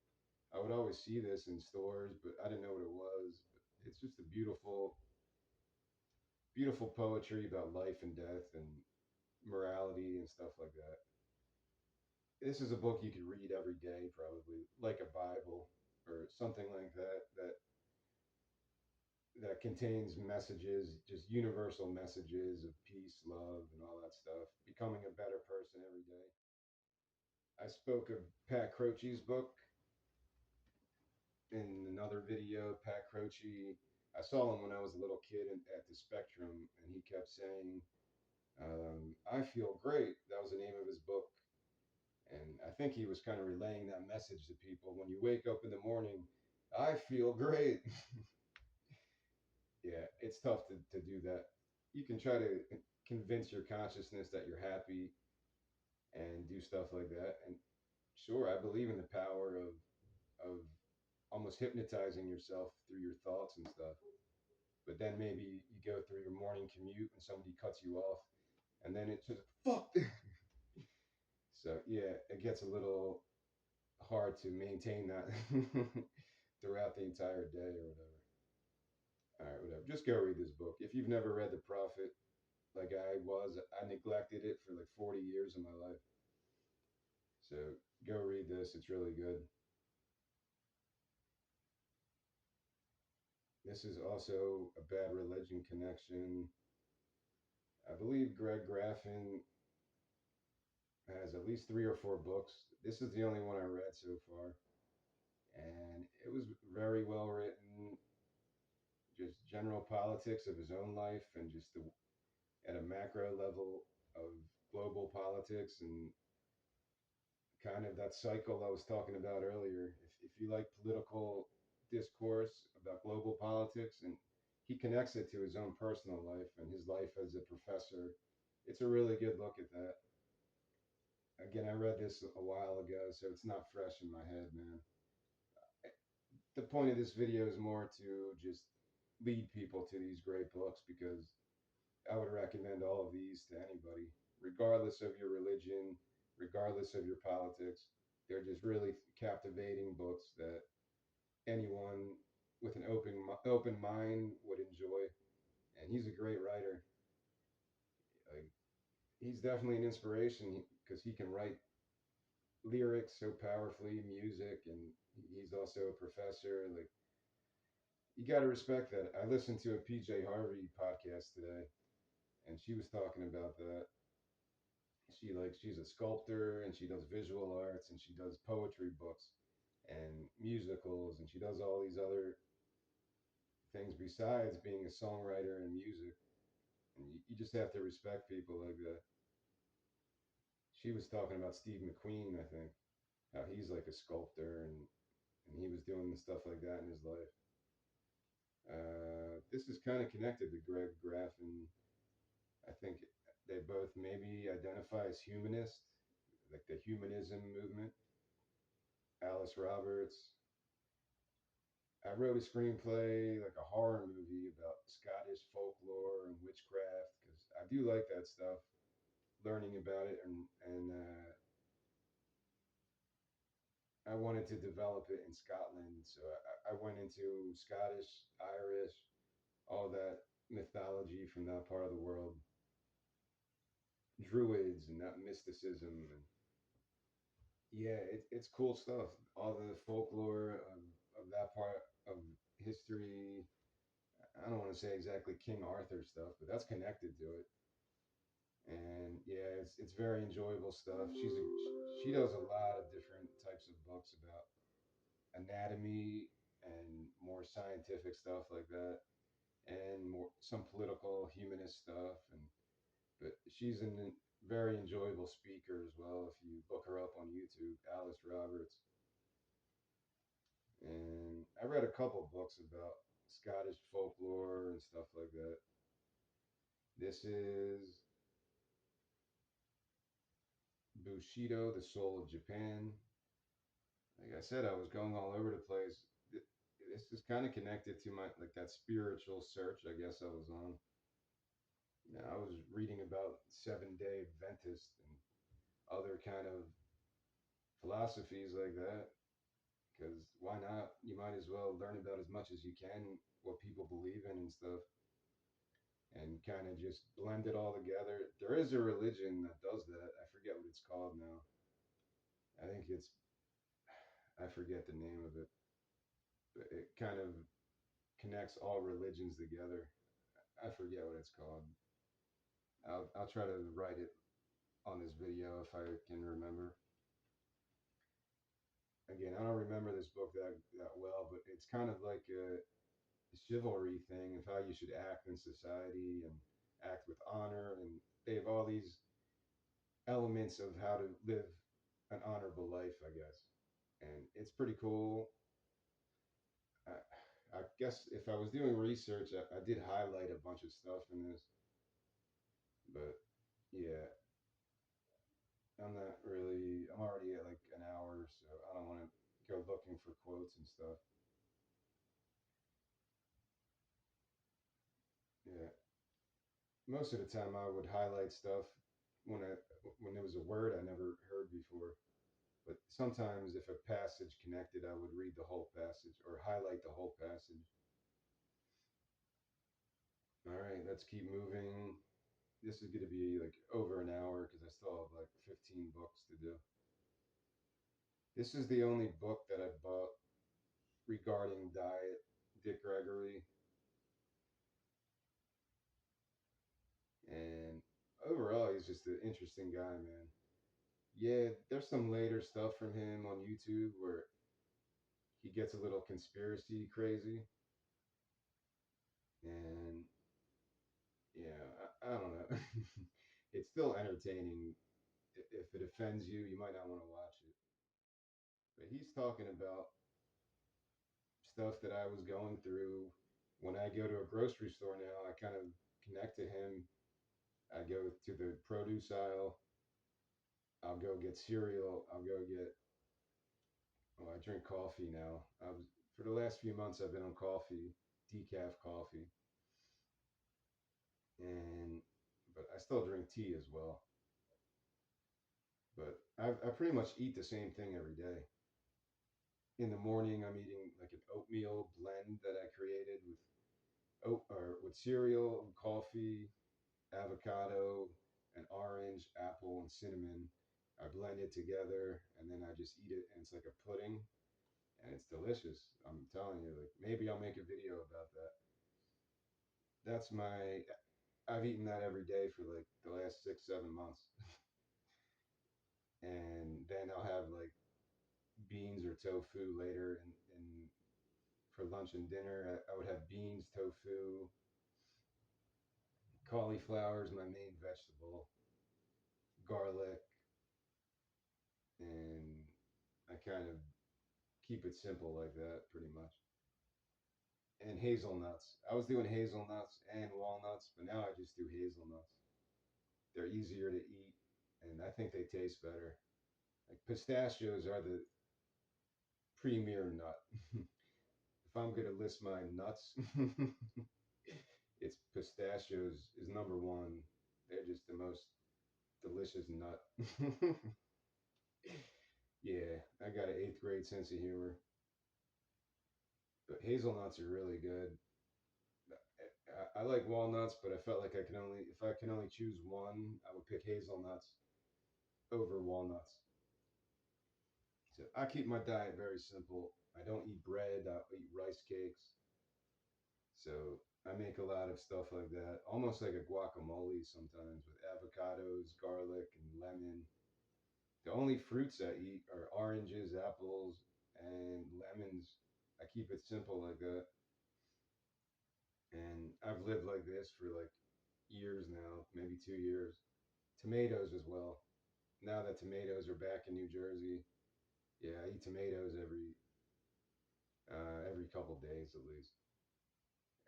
I would always see this in stores, but I didn't know what it was. But it's just a beautiful poetry about life and death and morality and stuff like that. This is a book you could read every day, probably like a Bible or something like that. That contains messages, just universal messages of peace, love, and all that stuff. Becoming a better person every day. I spoke of Pat Croce's book in another video. Pat Croce, I saw him when I was a little kid at the Spectrum, and he kept saying, I feel great. That was the name of his book. And I think he was kind of relaying that message to people. When you wake up in the morning, I feel great. Yeah, it's tough to do that. You can try to convince your consciousness that you're happy and do stuff like that. And sure, I believe in the power of almost hypnotizing yourself through your thoughts and stuff. But then maybe you go through your morning commute and somebody cuts you off, and then it's just fuck. So yeah, it gets a little hard to maintain that throughout the entire day or whatever. All right, whatever. Just go read this book. If you've never read The Prophet, like I neglected it for like 40 years of my life. So go read this. It's really good. This is also a Bad Religion connection. I believe Greg Graffin has at least 3 or 4 books. This is the only one I read so far. And it was very well written, just general politics of his own life and just at a macro level of global politics and kind of that cycle I was talking about earlier. If you like political discourse about global politics, and he connects it to his own personal life and his life as a professor, it's a really good look at that. Again, I read this a while ago, so it's not fresh in my head, man. The point of this video is more to just lead people to these great books because I would recommend all of these to anybody, regardless of your religion, regardless of your politics. They're just really captivating books that anyone with an open mind would enjoy. And he's a great writer. Like, he's definitely an inspiration because he can write lyrics so powerfully, music, and he's also a professor. Like, you got to respect that. I listened to a PJ Harvey podcast today, and she was talking about that. She's a sculptor, and she does visual arts, and she does poetry books and musicals, and she does all these other things besides being a songwriter and music. And you just have to respect people like that. She was talking about Steve McQueen, I think, how he's like a sculptor, and he was doing stuff like that in his life. This is kind of connected to Greg Graffin. I think they both maybe identify as humanist, like the humanism movement. Alice Roberts. I wrote a screenplay, like a horror movie about Scottish folklore and witchcraft, because I do like that stuff, learning about it, and I wanted to develop it in Scotland. So I went into Scottish, Irish, all that mythology from that part of the world, druids and that mysticism, and yeah, it's cool stuff. All the folklore of that part of history. I don't want to say exactly King Arthur stuff, but that's connected to it. And yeah, it's very enjoyable stuff. She does a lot of different types of books about anatomy and more scientific stuff like that, and more some political humanist stuff. And but she's a very enjoyable speaker as well. If you look her up on YouTube, Alice Roberts. And I read a couple books about Scottish folklore and stuff like that. This is Bushido, The Soul of Japan. Like I said, I was going all over the place. This is kind of connected to my like that spiritual search I guess I was on. Yeah, I was reading about 7 Day Adventist and other kind of philosophies like that. Because why not? You might as well learn about as much as you can what people believe in and stuff, and kind of just blend it all together. There is a religion that does that. I forget what it's called now. I think it's I forget the name of it, but it kind of connects all religions together. I forget what it's called. I'll try to write it on this video if I can remember. Again, I don't remember this book that well, but it's kind of like a chivalry thing of how you should act in society and act with honor, and they have all these elements of how to live an honorable life, I guess. And it's pretty cool. I, I guess if I was doing research, I did highlight a bunch of stuff in this, but yeah, I'm not really. I'm already at like an hour, so I don't want to go looking for quotes and stuff. Yeah, most of the time I would highlight stuff when I when there was a word I never heard before. But sometimes, if a passage connected, I would read the whole passage or highlight the whole passage. All right, let's keep moving. This is going to be like over an hour because I still have like 15 books to do. This is the only book that I bought regarding diet. Dick Gregory, and overall, he's just an interesting guy, man. Yeah, there's some later stuff from him on YouTube where he gets a little conspiracy crazy, and yeah, I don't know. It's still entertaining. If it offends you, you might not want to watch it. But he's talking about stuff that I was going through when I go to a grocery store now. I kind of connect to him. I go to the produce aisle. I'll go get cereal. I'll go get. Oh, I drink coffee now. I was for the last few months. I've been on coffee, decaf coffee, and but I still drink tea as well. But I pretty much eat the same thing every day. In the morning, I'm eating like an oatmeal blend that I created with oat or with cereal, coffee, avocado, an orange, apple, and cinnamon. I blend it together and then I just eat it, and it's like a pudding, and it's delicious. I'm telling you, like maybe I'll make a video about that. That's my. I've eaten that every day for like the last 6, 7 months, and then I'll have like beans or tofu later, and for lunch and dinner I would have beans, tofu, cauliflower is my main vegetable, garlic, and I kind of keep it simple like that pretty much. And hazelnuts. I was doing hazelnuts and walnuts, but now I just do hazelnuts. They're easier to eat, and I think they taste better. Like pistachios are the premier nut. If I'm gonna list my nuts, it's pistachios is number one. They're just the most delicious nut. Yeah, I got an eighth grade sense of humor. But hazelnuts are really good. I like walnuts, but I felt like I can only if I can only choose one, I would pick hazelnuts over walnuts. So I keep my diet very simple. I don't eat bread. I eat rice cakes. So I make a lot of stuff like that, almost like a guacamole sometimes with avocados, garlic, and lemon. The only fruits I eat are oranges, apples, and lemons. I keep it simple like that. And I've lived like this for like years now, maybe 2 years. Tomatoes as well. Now that tomatoes are back in New Jersey, yeah, I eat tomatoes every couple days at least.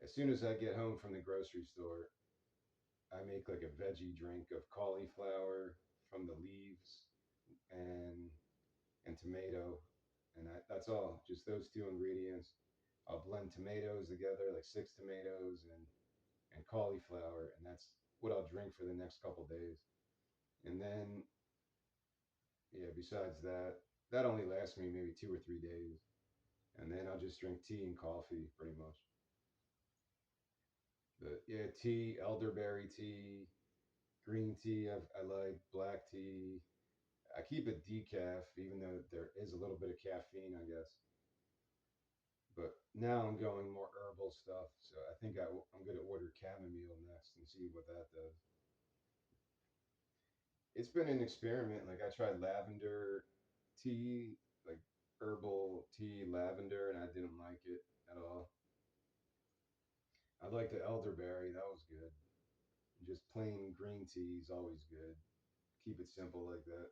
As soon as I get home from the grocery store, I make like a veggie drink of cauliflower from the leaves and tomato, and that's all. Just those two ingredients. I'll blend tomatoes together, like 6 tomatoes and cauliflower, and that's what I'll drink for the next couple days. And then, yeah, besides that, that only lasts me maybe 2 or 3 days, and then I'll just drink tea and coffee pretty much. But yeah, tea, elderberry tea, green tea. I like black tea. I keep it decaf, even though there is a little bit of caffeine, I guess. But now I'm going more herbal stuff, so I think I'm going to order chamomile next and see what that does. It's been an experiment. Like I tried lavender tea, like herbal tea, lavender, and I didn't like it at all. I like the elderberry, that was good. Just plain green tea is always good. Keep it simple like that.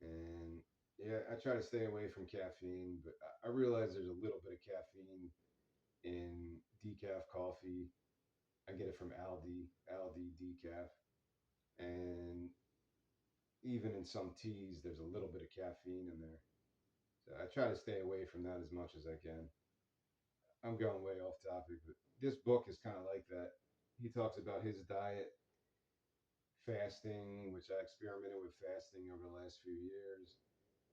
And yeah, I try to stay away from caffeine, but I realize there's a little bit of caffeine in decaf coffee. I get it from Aldi decaf, and even in some teas, there's a little bit of caffeine in there. So I try to stay away from that as much as I can. I'm going way off topic, but this book is kind of like that. He talks about his diet, fasting, which I experimented with fasting over the last few years.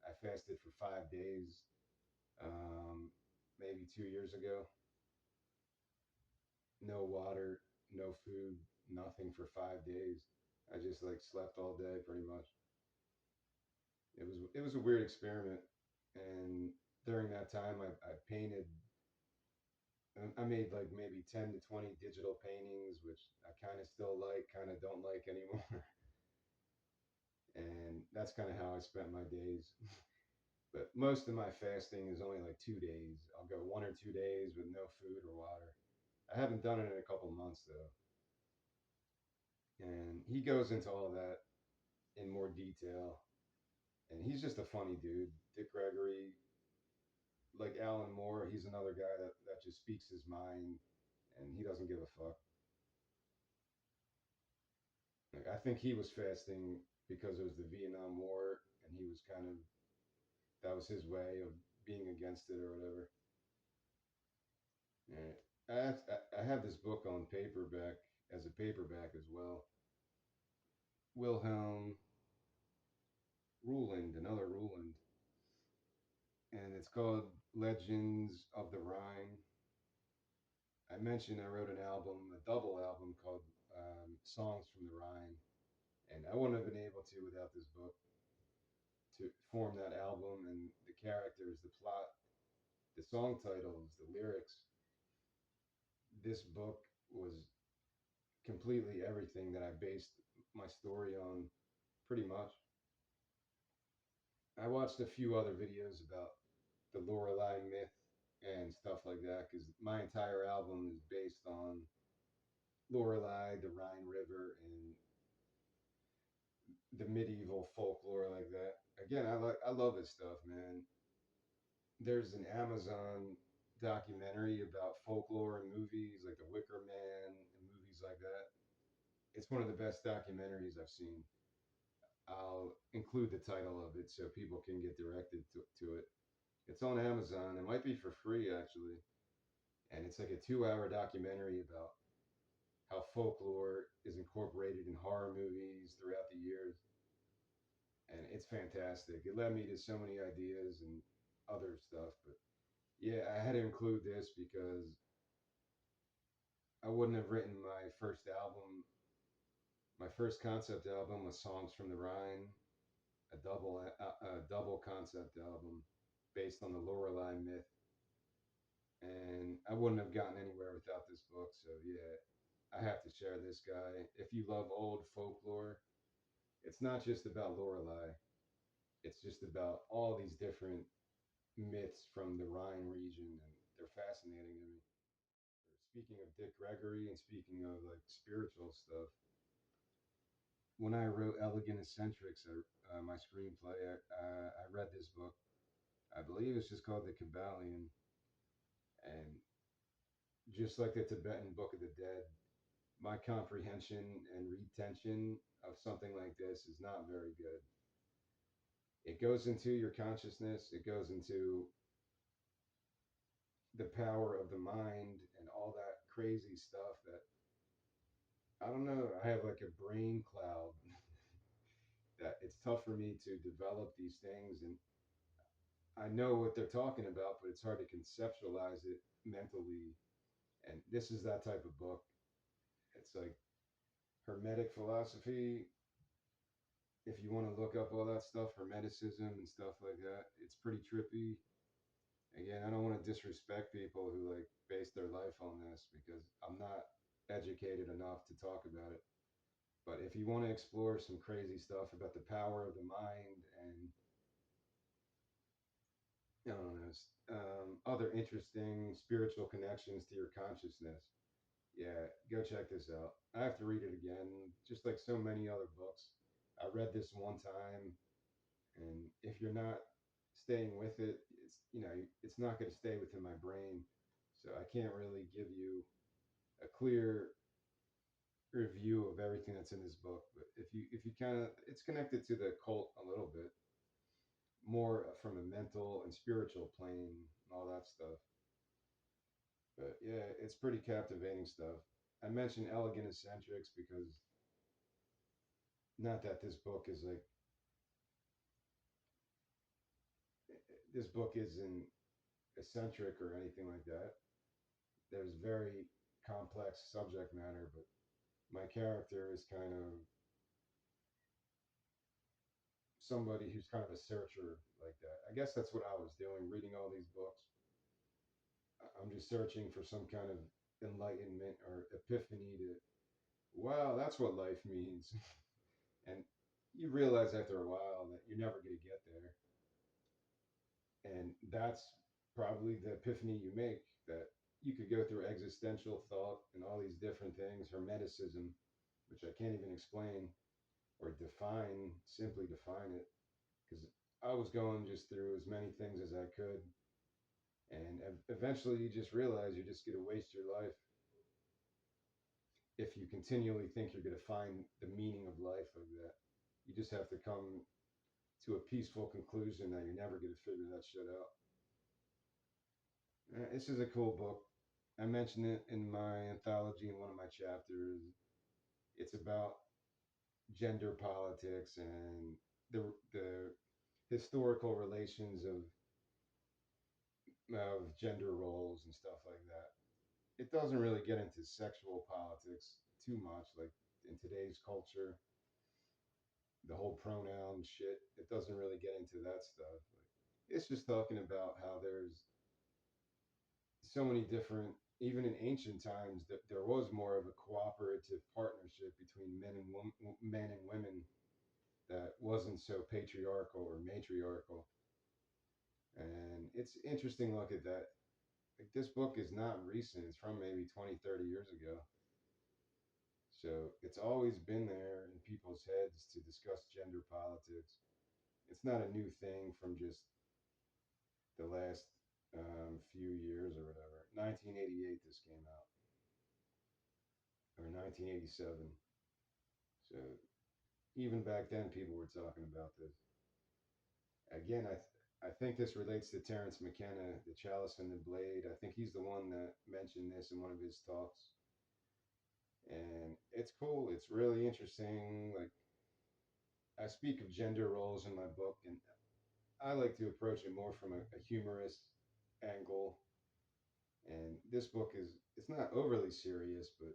I fasted for 5 days, maybe 2 years ago. No water, no food, nothing for 5 days. I just like slept all day pretty much. It was a weird experiment, and during that time, I painted. I made like maybe 10 to 20 digital paintings, which I kind of still like, kind of don't like anymore. And that's kind of how I spent my days. But most of my fasting is only like 2 days. I'll go 1 or 2 days with no food or water. I haven't done it in a couple months though. And he goes into all that in more detail. And he's just a funny dude. Dick Gregory, like Alan Moore, he's another guy that just speaks his mind and he doesn't give a fuck. Like I think he was fasting because it was the Vietnam War and he was kind of that was his way of being against it or whatever. Yeah. I have this book on paperback as a paperback as well. Wilhelm. Ruland, another Ruland, and it's called Legends of the Rhine. I mentioned I wrote an album, a double album called Songs from the Rhine, and I wouldn't have been able to without this book to form that album and the characters, the plot, the song titles, the lyrics. This book was completely everything that I based my story on, pretty much. I watched a few other videos about the Lorelei myth and stuff like that because my entire album is based on Lorelei, the Rhine River, and the medieval folklore like that. Again, I love this stuff, man. There's an Amazon documentary about folklore and movies like The Wicker Man and movies like that. It's one of the best documentaries I've seen. I'll include the title of it so people can get directed to it. It's on Amazon. It might be for free actually, and it's like a 2 hour documentary about how folklore is incorporated in horror movies throughout the years, and it's fantastic. It led me to so many ideas and other stuff, but yeah, I had to include this because I wouldn't have written my first album. My first concept album was Songs from the Rhine, a double concept album based on the Lorelei myth, and I wouldn't have gotten anywhere without this book. So yeah, I have to share this guy. If you love old folklore, it's not just about Lorelei. It's just about all these different myths from the Rhine region, and they're fascinating to me. Speaking of Dick Gregory and speaking of like spiritual stuff, when I wrote Elegant Eccentrics, my screenplay, I read this book. I believe it's just called The Kabbalion, and just like the Tibetan Book of the Dead, my comprehension and retention of something like this is not very good. It goes into your consciousness, it goes into the power of the mind and all that crazy stuff that I don't know. I have like a brain cloud that it's tough for me to develop these things. And I know what they're talking about, but it's hard to conceptualize it mentally. And this is that type of book. It's like Hermetic philosophy. If you want to look up all that stuff, Hermeticism and stuff like that, it's pretty trippy. Again, I don't want to disrespect people who like base their life on this because I'm not educated enough to talk about it. But if you want to explore some crazy stuff about the power of the mind and I don't know, other interesting spiritual connections to your consciousness, yeah, go check this out. I have to read it again, just like so many other books. I read this one time, and if you're not staying with it, it's not going to stay within my brain. So I can't really give you a clear review of everything that's in this book. But if you kind of, it's connected to the cult a little bit more from a mental and spiritual plane and all that stuff. But yeah, it's pretty captivating stuff. I mentioned Elegant Eccentrics because not that this book isn't eccentric or anything like that. There's very complex subject matter, but my character is kind of somebody who's kind of a searcher like that. I guess that's what I was doing, reading all these books. I'm just searching for some kind of enlightenment or epiphany to, wow, that's what life means. And you realize after a while that you're never going to get there. And that's probably the epiphany you make that you could go through existential thought and all these different things, hermeticism, which I can't even explain or define, simply define it. Because I was going just through as many things as I could. And eventually you just realize you're just going to waste your life if you continually think you're going to find the meaning of life like that. You just have to come to a peaceful conclusion that you're never going to figure that shit out. This is a cool book. I mentioned it in my anthology in one of my chapters. It's about gender politics and the historical relations of gender roles and stuff like that. It doesn't really get into sexual politics too much, like in today's culture, the whole pronoun shit. It doesn't really get into that stuff. Like, it's just talking about how there's so many different. Even in ancient times, that there was more of a cooperative partnership between men and women that wasn't so patriarchal or matriarchal. And it's interesting look at that. Like this book is not recent. It's from maybe 20, 30 years ago. So it's always been there in people's heads to discuss gender politics. It's not a new thing from just the last few years or whatever. 1988, this came out, or 1987. So even back then, people were talking about this. Again, I think this relates to Terrence McKenna, The Chalice and the Blade. I think he's the one that mentioned this in one of his talks. And it's cool. It's really interesting. Like, I speak of gender roles in my book, and I like to approach it more from a humorous angle. And this book is, it's not overly serious, but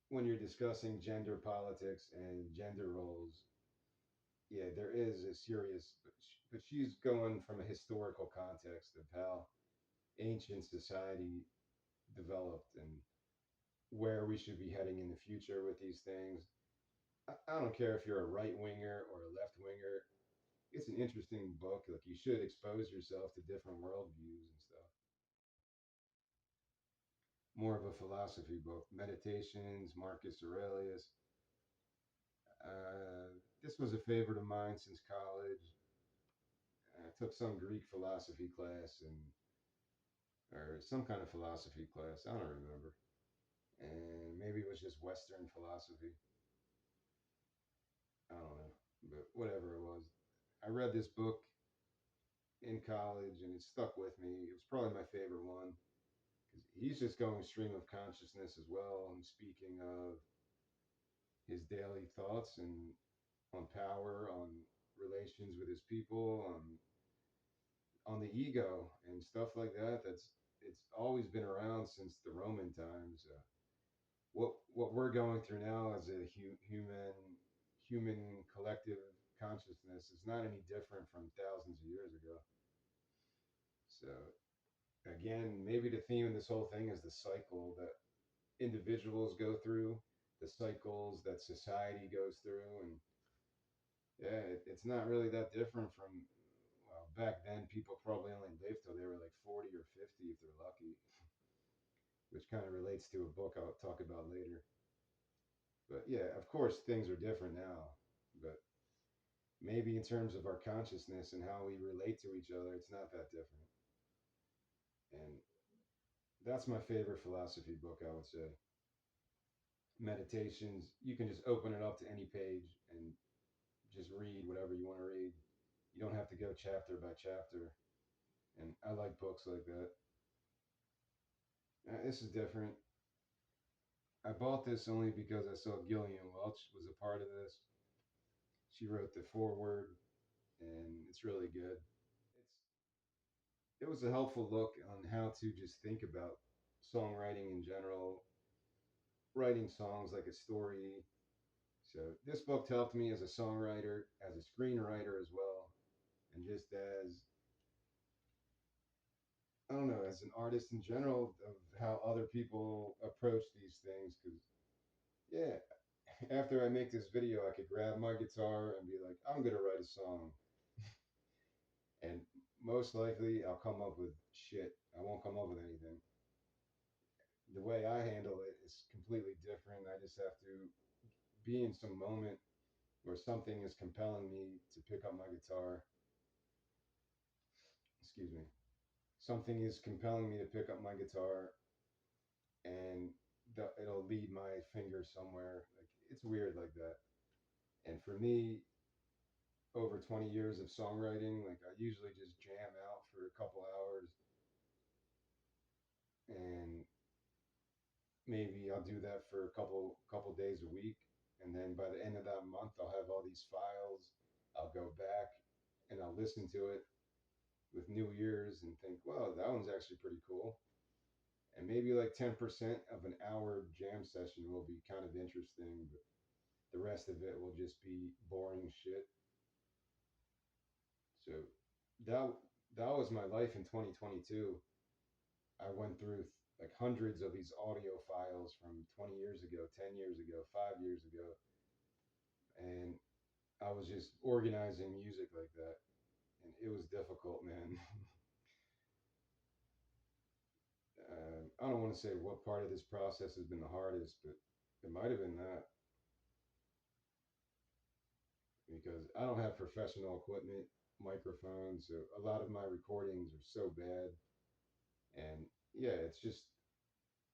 when you're discussing gender politics and gender roles, yeah, there is a serious, but she's going from a historical context of how ancient society developed and where we should be heading in the future with these things. I don't care if you're a right winger or a left winger. It's an interesting book. Like you should expose yourself to different worldviews and stuff. More of a philosophy book. Meditations, Marcus Aurelius. This was a favorite of mine since college. I took some Greek philosophy class and or some kind of philosophy class. I don't remember. And maybe it was just Western philosophy. I don't know, but whatever it was. I read this book in college and it stuck with me. It was probably my favorite one because he's just going stream of consciousness as well and speaking of his daily thoughts and on power, on relations with his people, on the ego and stuff like that. That's it's always been around since the Roman times. What we're going through now as a human collective consciousness is not any different from thousands of years ago. So again, maybe the theme of this whole thing is the cycle that individuals go through, the cycles that society goes through, and yeah, it's not really that different from well, back then people probably only lived till they were like 40 or 50 if they're lucky, which kind of relates to a book I'll talk about later. But yeah, of course things are different now, but maybe in terms of our consciousness and how we relate to each other, it's not that different. And that's my favorite philosophy book, I would say. Meditations, you can just open it up to any page and just read whatever you want to read. You don't have to go chapter by chapter. And I like books like that. This is different. I bought this only because I saw Gillian Welch was a part of this. She wrote the foreword, and it's really good. It was a helpful look on how to just think about songwriting in general, writing songs like a story. So this book helped me as a songwriter, as a screenwriter as well, and just as I don't know, as an artist in general of how other people approach these things. Because yeah, after I make this video, I could grab my guitar and be like, I'm gonna write a song, and most likely I'll come up with shit. I won't come up with anything. The way I handle it is completely different. I just have to be in some moment where something is compelling me to pick up my guitar. Excuse me. Something is compelling me to pick up my guitar, and it'll lead my finger somewhere. Like it's weird like that. And for me, over 20 years of songwriting, like I usually just jam out for a couple hours, and maybe I'll do that for a couple days a week, and then by the end of that month, I'll have all these files. I'll go back and I'll listen to it with new ears and think, well, that one's actually pretty cool. And maybe like 10% of an hour jam session will be kind of interesting, but the rest of it will just be boring shit. So that that was my life in 2022. I went through like hundreds of these audio files from 20 years ago, 10 years ago, 5 years ago, and I was just organizing music like that, and it was difficult, man. I don't want to say what part of this process has been the hardest, but it might have been that, because I don't have professional equipment, microphones, so a lot of my recordings are so bad. And yeah, it's just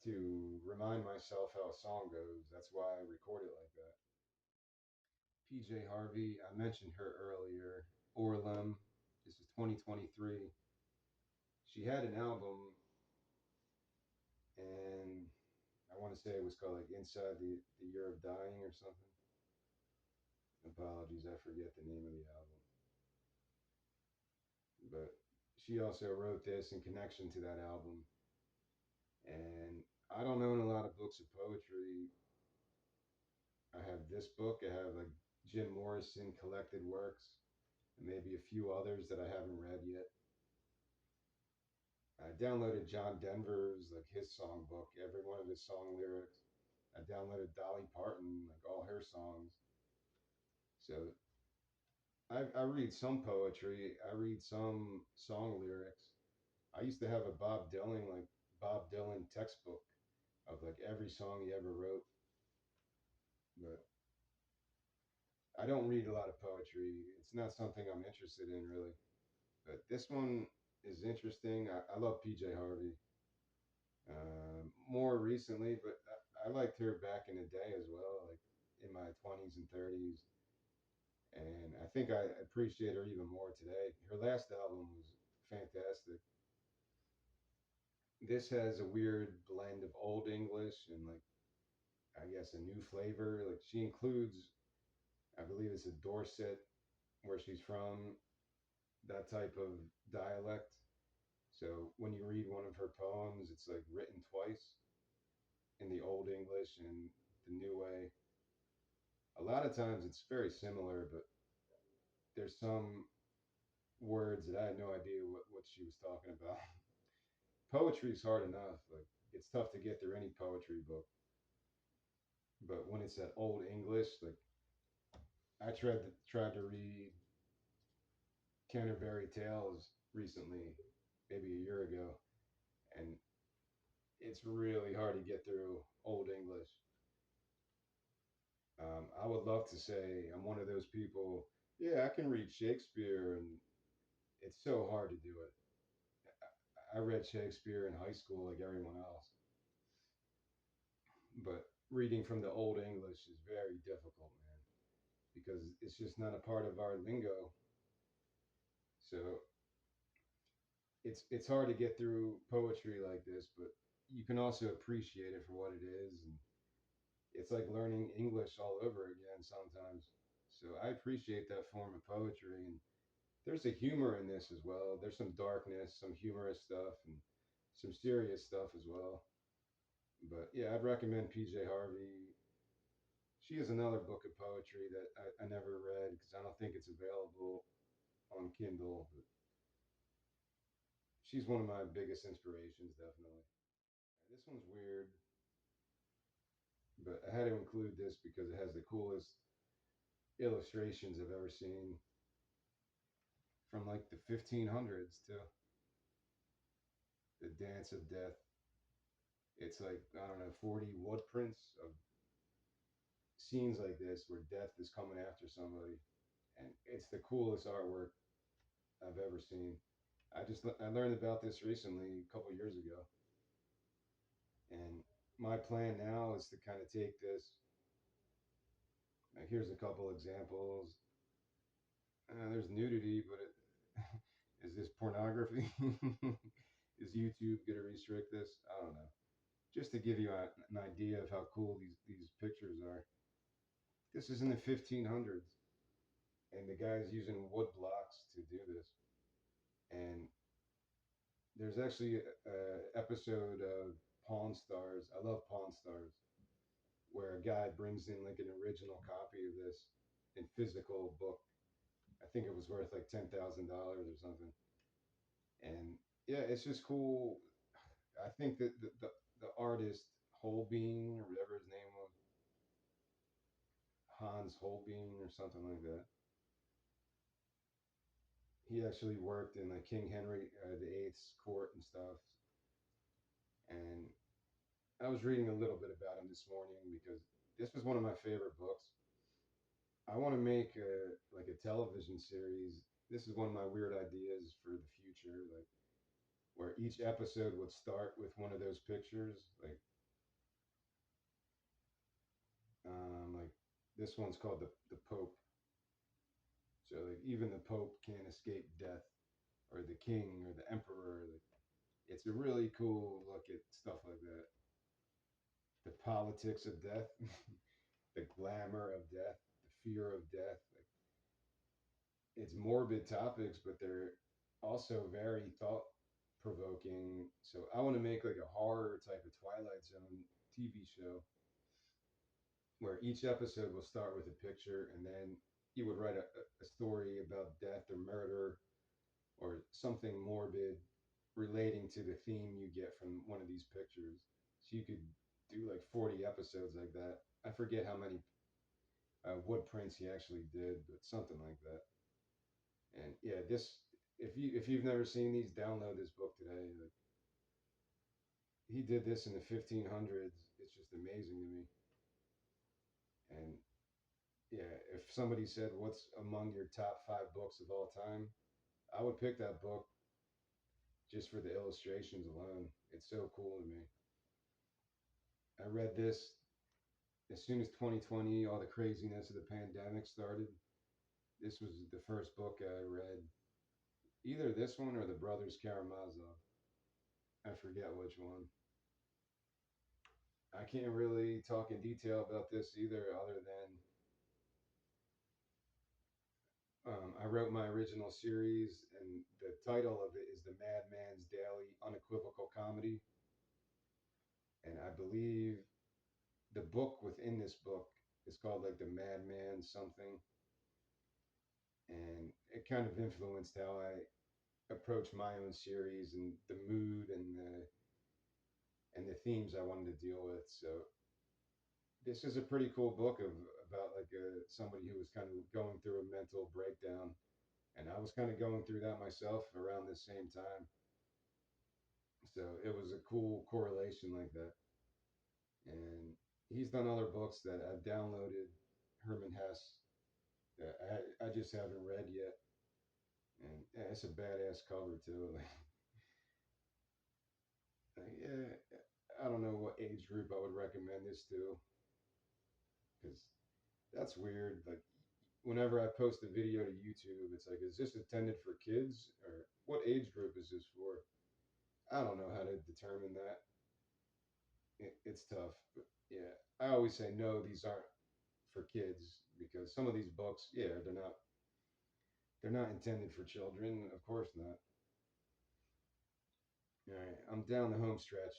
to remind myself how a song goes. That's why I record it like that. PJ Harvey, I mentioned her earlier. Orlem, this is 2023. She had an album, and I want to say it was called like Inside the Year of Dying or something. Apologies, I forget the name of the album. But she also wrote this in connection to that album. And I don't own a lot of books of poetry. I have this book. I have like Jim Morrison collected works, and maybe a few others that I haven't read yet. I downloaded John Denver's like his song book, every one of his song lyrics. I downloaded Dolly Parton, like all her songs. So I read some poetry. I read some song lyrics. I used to have a Bob Dylan textbook of like every song he ever wrote, but I don't read a lot of poetry. It's not something I'm interested in really. But this one is interesting. I love PJ Harvey. More recently, but I liked her back in the day as well, like in my 20s and 30s. And I think I appreciate her even more today. Her last album was fantastic. This has a weird blend of old English and like I guess a new flavor. Like she includes, I believe it's a Dorset where she's from, that type of dialect. So when you read one of her poems, it's like written twice in the old English and the new way. A lot of times it's very similar, but there's some words that I had no idea what she was talking about. Poetry is hard enough. Like it's tough to get through any poetry book. But when it's that old English, like I tried to read Canterbury Tales recently, maybe a year ago, and it's really hard to get through old English. I would love to say I'm one of those people. Yeah, I can read Shakespeare, and it's so hard to do it. I read Shakespeare in high school like everyone else, but reading from the old English is very difficult, man, because it's just not a part of our lingo. So it's hard to get through poetry like this, but you can also appreciate it for what it is, and it's like learning English all over again sometimes. So I appreciate that form of poetry, and there's a humor in this as well. There's some darkness, some humorous stuff, and some serious stuff as well. But yeah, I'd recommend PJ Harvey. She has another book of poetry that I never read because I don't think it's available on Kindle. But she's one of my biggest inspirations, definitely. This one's weird, but I had to include this because it has the coolest illustrations I've ever seen from like the 1500s to the Dance of Death. It's like, I don't know, 40 wood prints of scenes like this where death is coming after somebody. And it's the coolest artwork I've ever seen. I learned about this recently, a couple years ago, and my plan now is to kind of take this. Like, here's a couple examples. There's nudity, but is this pornography? Is YouTube gonna restrict this? I don't know. Just to give you an idea of how cool these pictures are. This is in the 1500s, and the guy's using wood blocks to do this. And there's actually a episode of Pawn Stars. I love Pawn Stars, where a guy brings in like an original copy of this in physical book. I think it was worth like $10,000 or something. And yeah, it's just cool. I think that the artist Holbein or whatever his name was, Hans Holbein or something like that. He actually worked in like King Henry the Eighth's court and stuff. And I was reading a little bit about him this morning because this was one of my favorite books. I want to make like a television series. This is one of my weird ideas for the future, like where each episode would start with one of those pictures, like this one's called the Pope. So like even the Pope can't escape death, or the King, or the Emperor. Like, it's a really cool look at stuff like that. The politics of death, the glamour of death, the fear of death. Like, it's morbid topics, but they're also very thought provoking. So I want to make like a horror type of Twilight Zone TV show where each episode will start with a picture, and then you would write a story about death or murder or something morbid relating to the theme you get from one of these pictures. So you could do like 40 episodes like that. I forget how many wood prints he actually did, but something like that. And yeah, this, if you've never seen these, download this book today. Like, he did this in the 1500s. It's just amazing to me. And yeah, if somebody said what's among your top five books of all time, I would pick that book just for the illustrations alone. It's so cool to me. I read this as soon as 2020, all the craziness of the pandemic started. This was the first book I read. Either this one or the Brothers Karamazov. I forget which one. I can't really talk in detail about this either, other than I wrote my original series, and the title of it is The Madman's Daily Unequivocal Comedy. And I believe the book within this book is called like The Madman something. And it kind of influenced how I approach my own series and the mood and the themes I wanted to deal with. So this is a pretty cool book of about like somebody who was kind of going through a mental breakdown, and I was kind of going through that myself around the same time. So it was a cool correlation like that. And he's done other books that I've downloaded. Herman Hesse that I just haven't read yet, and yeah, it's a badass cover too. Yeah, I don't know what age group I would recommend this to, because that's weird. Like whenever I post a video to YouTube, it's like, is this intended for kids or what age group is this for? I don't know how to determine that. It's tough, but yeah, I always say no. These aren't for kids because some of these books, yeah, they're not intended for children. Of course not. All right, I'm down the home stretch.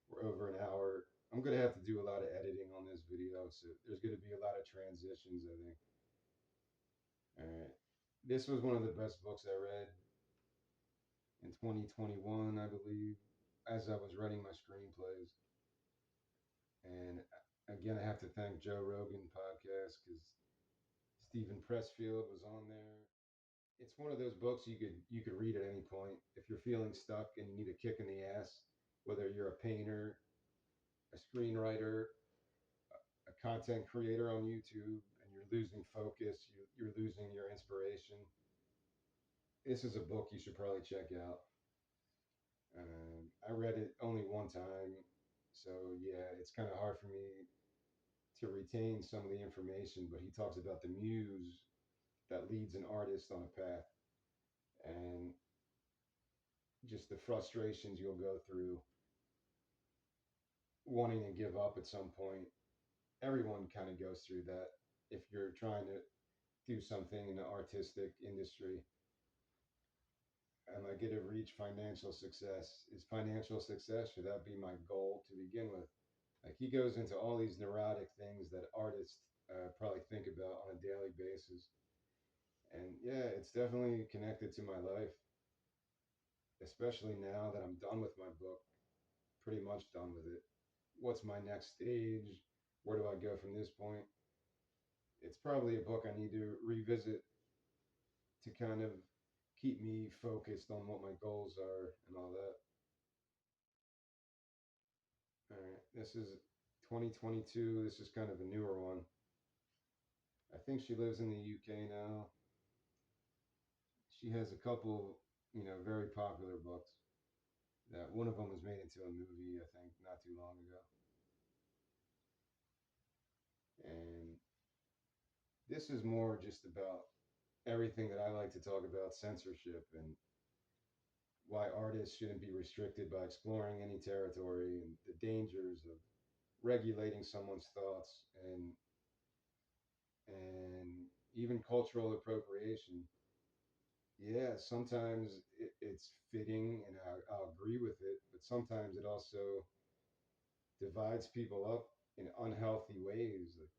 We're over an hour. I'm gonna have to do a lot of editing on this video, so there's gonna be a lot of transitions, I think. All right. This was one of the best books I read in 2021, I believe, as I was writing my screenplays. And again, I have to thank Joe Rogan podcast because Stephen Pressfield was on there. It's one of those books you could read at any point if you're feeling stuck and you need a kick in the ass, whether you're a painter, a screenwriter, a content creator on YouTube, and you're losing focus, you're losing your inspiration. This is a book you should probably check out. I read it only one time, so yeah, it's kind of hard for me to retain some of the information. But he talks about the muse that leads an artist on a path, and just the frustrations you'll go through wanting to give up at some point. Everyone kind of goes through that if you're trying to do something in the artistic industry? Am I going to reach financial success? Is financial success, should that be my goal to begin with? Like he goes into all these neurotic things that artists probably think about on a daily basis. And yeah, it's definitely connected to my life, especially now that I'm done with my book, pretty much done with it. What's my next stage? Where do I go from this point? It's probably a book I need to revisit to kind of keep me focused on what my goals are and all that. All right, this is 2022. This is kind of a newer one. I think she lives in the UK now. She has a couple, very popular books. That one of them was made into a movie, I think, not too long ago. And this is more just about everything that I like to talk about, censorship, and why artists shouldn't be restricted by exploring any territory, and the dangers of regulating someone's thoughts, and even cultural appropriation. Yeah, sometimes it's fitting, and I'll agree with it, but sometimes it also divides people up in unhealthy ways. Like,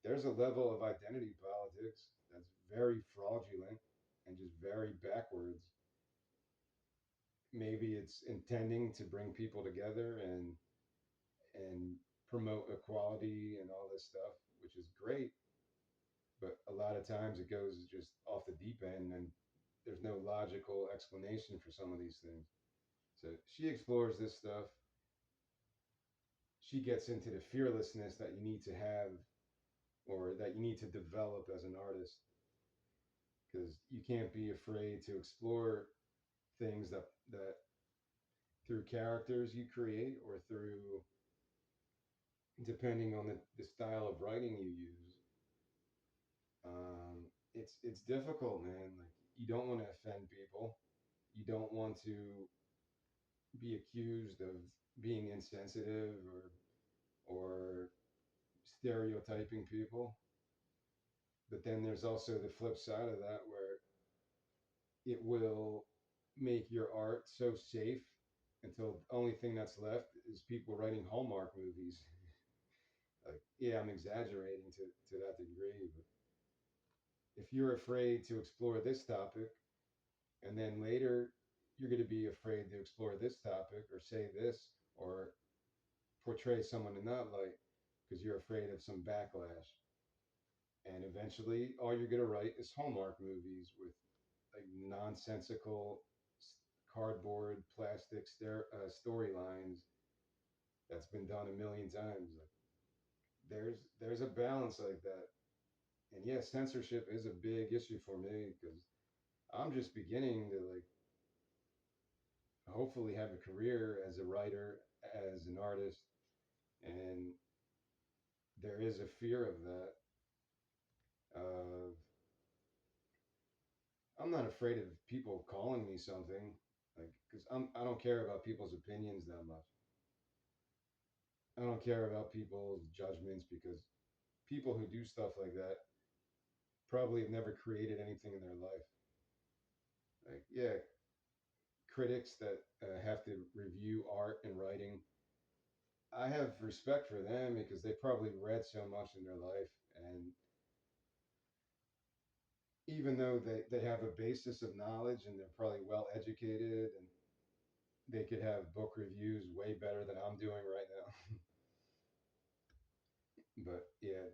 there's a level of identity politics that's very fraudulent and just very backwards. Maybe it's intending to bring people together and promote equality and all this stuff, which is great. But a lot of times it goes just off the deep end, and there's no logical explanation for some of these things. So she explores this stuff. She gets into the fearlessness that you need to have, or that you need to develop as an artist, because you can't be afraid to explore things that through characters you create, or through, depending on the style of writing you use. It's difficult, man. Like, you don't want to offend people. You don't want to be accused of being insensitive, or stereotyping people. But then there's also the flip side of that, where it will make your art so safe until the only thing that's left is people writing Hallmark movies. Like, yeah, I'm exaggerating to that degree, but if you're afraid to explore this topic, and then later you're going to be afraid to explore this topic, or say this, or portray someone in that light, because you're afraid of some backlash. And eventually, all you're going to write is Hallmark movies with like nonsensical cardboard, plastic storylines that's been done a million times. Like, there's a balance like that, and yeah, censorship is a big issue for me, because I'm just beginning to, like, hopefully have a career as a writer, as an artist, and there is a fear of that. Of I'm not afraid of people calling me something, like, because I don't care about people's opinions that much. I don't care about people's judgments, because people who do stuff like that probably have never created anything in their life. Like, yeah, critics that have to review art and writing, I have respect for them, because they probably read so much in their life. And even though they have a basis of knowledge, and they're probably well educated, and they could have book reviews way better than I'm doing right now. But yeah,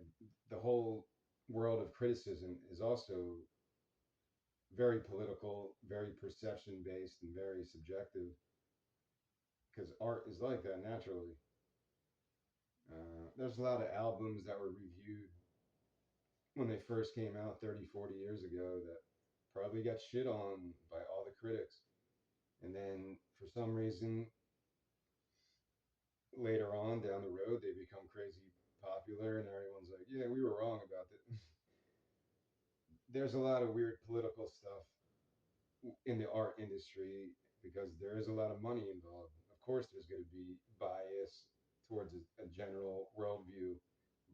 the whole world of criticism is also very political, very perception based, and very subjective, because art is like that naturally. There's a lot of albums that were reviewed when they first came out 30, 40 years ago that probably got shit on by all the critics. And then for some reason, later on down the road, they become crazy popular, and everyone's like, yeah, we were wrong about it. There's a lot of weird political stuff in the art industry, because there is a lot of money involved. Of course, there's going to be bias towards a general worldview,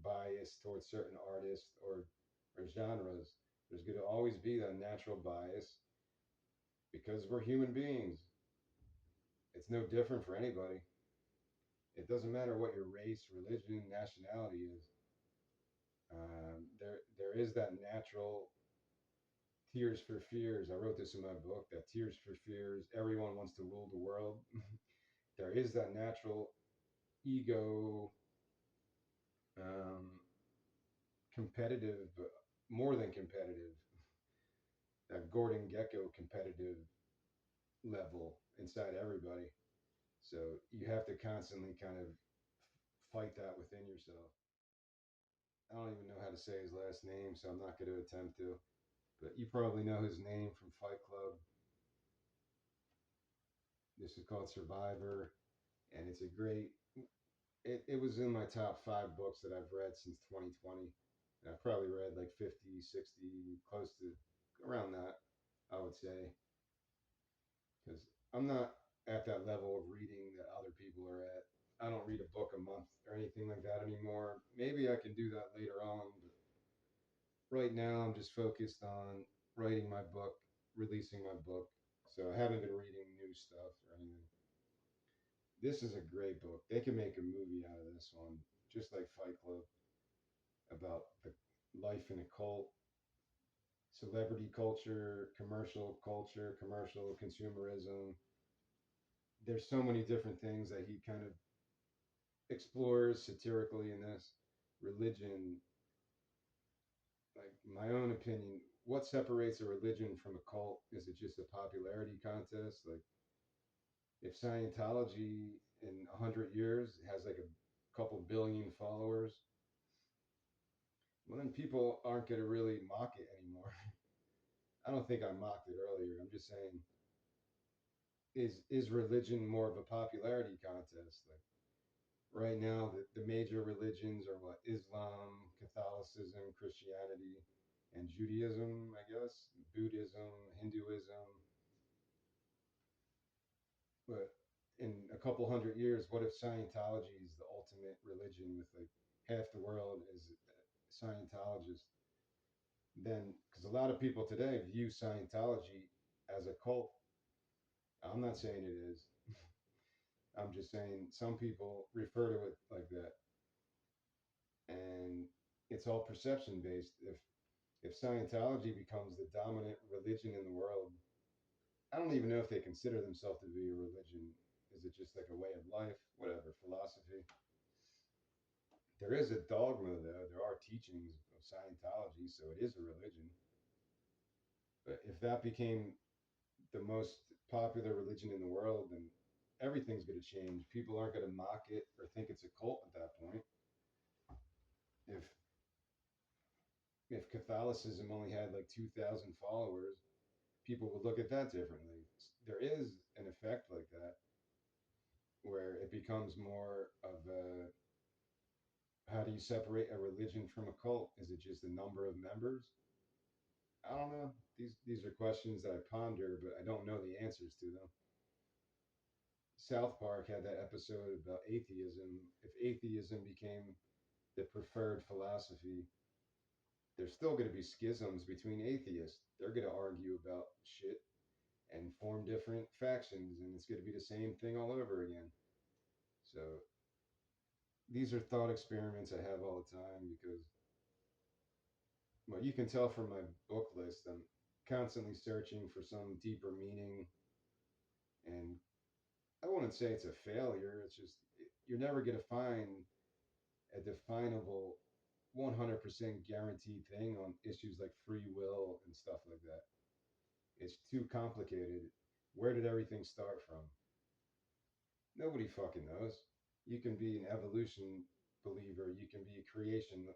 bias towards certain artists, or genres. There's going to always be that natural bias because we're human beings. It's no different for anybody. It doesn't matter what your race, religion, nationality is. There is that natural tears for fears. I wrote this in my book, that tears for fears. Everyone wants to rule the world. There is that natural ego, um, competitive, more than competitive, that Gordon Gecko competitive level inside everybody. So you have to constantly kind of fight that within yourself. I don't even know how to say his last name, so I'm not going to attempt to. But you probably know his name from Fight Club. This is called Survivor, and it's a great. It was in my top 5 books that I've read since 2020. And I've probably read like 50, 60, close to around that, I would say. Because I'm not at that level of reading that other people are at. I don't read a book a month or anything like that anymore. Maybe I can do that later on, but right now I'm just focused on writing my book, releasing my book. So I haven't been reading new stuff or anything. This is a great book. They can make a movie out of this one, just like Fight Club, about the life in a cult, celebrity culture, commercial consumerism. There's so many different things that he kind of explores satirically in this. Religion, like my own opinion, what separates a religion from a cult? Is it just a popularity contest? Like if Scientology in 100 years has like a couple billion followers, well then people aren't going to really mock it anymore. I don't think I mocked it earlier. I'm just saying, is religion more of a popularity contest? Like right now, the major religions are what? Islam, Catholicism, Christianity, and Judaism, I guess, Buddhism, Hinduism. But in a couple hundred years, what if Scientology is the ultimate religion with like half the world is Scientologist? Then, because a lot of people today view Scientology as a cult. I'm not saying it is. I'm just saying some people refer to it like that, and it's all perception based. If Scientology becomes the dominant religion in the world, I don't even know if they consider themselves to be a religion. Is it just like a way of life? Whatever, philosophy. There is a dogma, though. There are teachings of Scientology, so it is a religion. But if that became the most popular religion in the world, then everything's going to change. People aren't going to mock it or think it's a cult at that point. If if Catholicism only had like 2,000 followers, people would look at that differently. There is an effect like that where it becomes more of a, how do you separate a religion from a cult? Is it just the number of members? I don't know. These are questions that I ponder, but I don't know the answers to them. South Park had that episode about atheism. If atheism became the preferred philosophy, there's still going to be schisms between atheists. They're going to argue about shit and form different factions, and it's going to be the same thing all over again. So these are thought experiments I have all the time because, well, you can tell from my book list, I'm constantly searching for some deeper meaning. And I wouldn't say it's a failure. It's just, you're never going to find a definable 100% guaranteed thing on issues like free will and stuff like that. It's too complicated. Where did everything start from? Nobody fucking knows. You can be an evolution believer. You can be a creationism,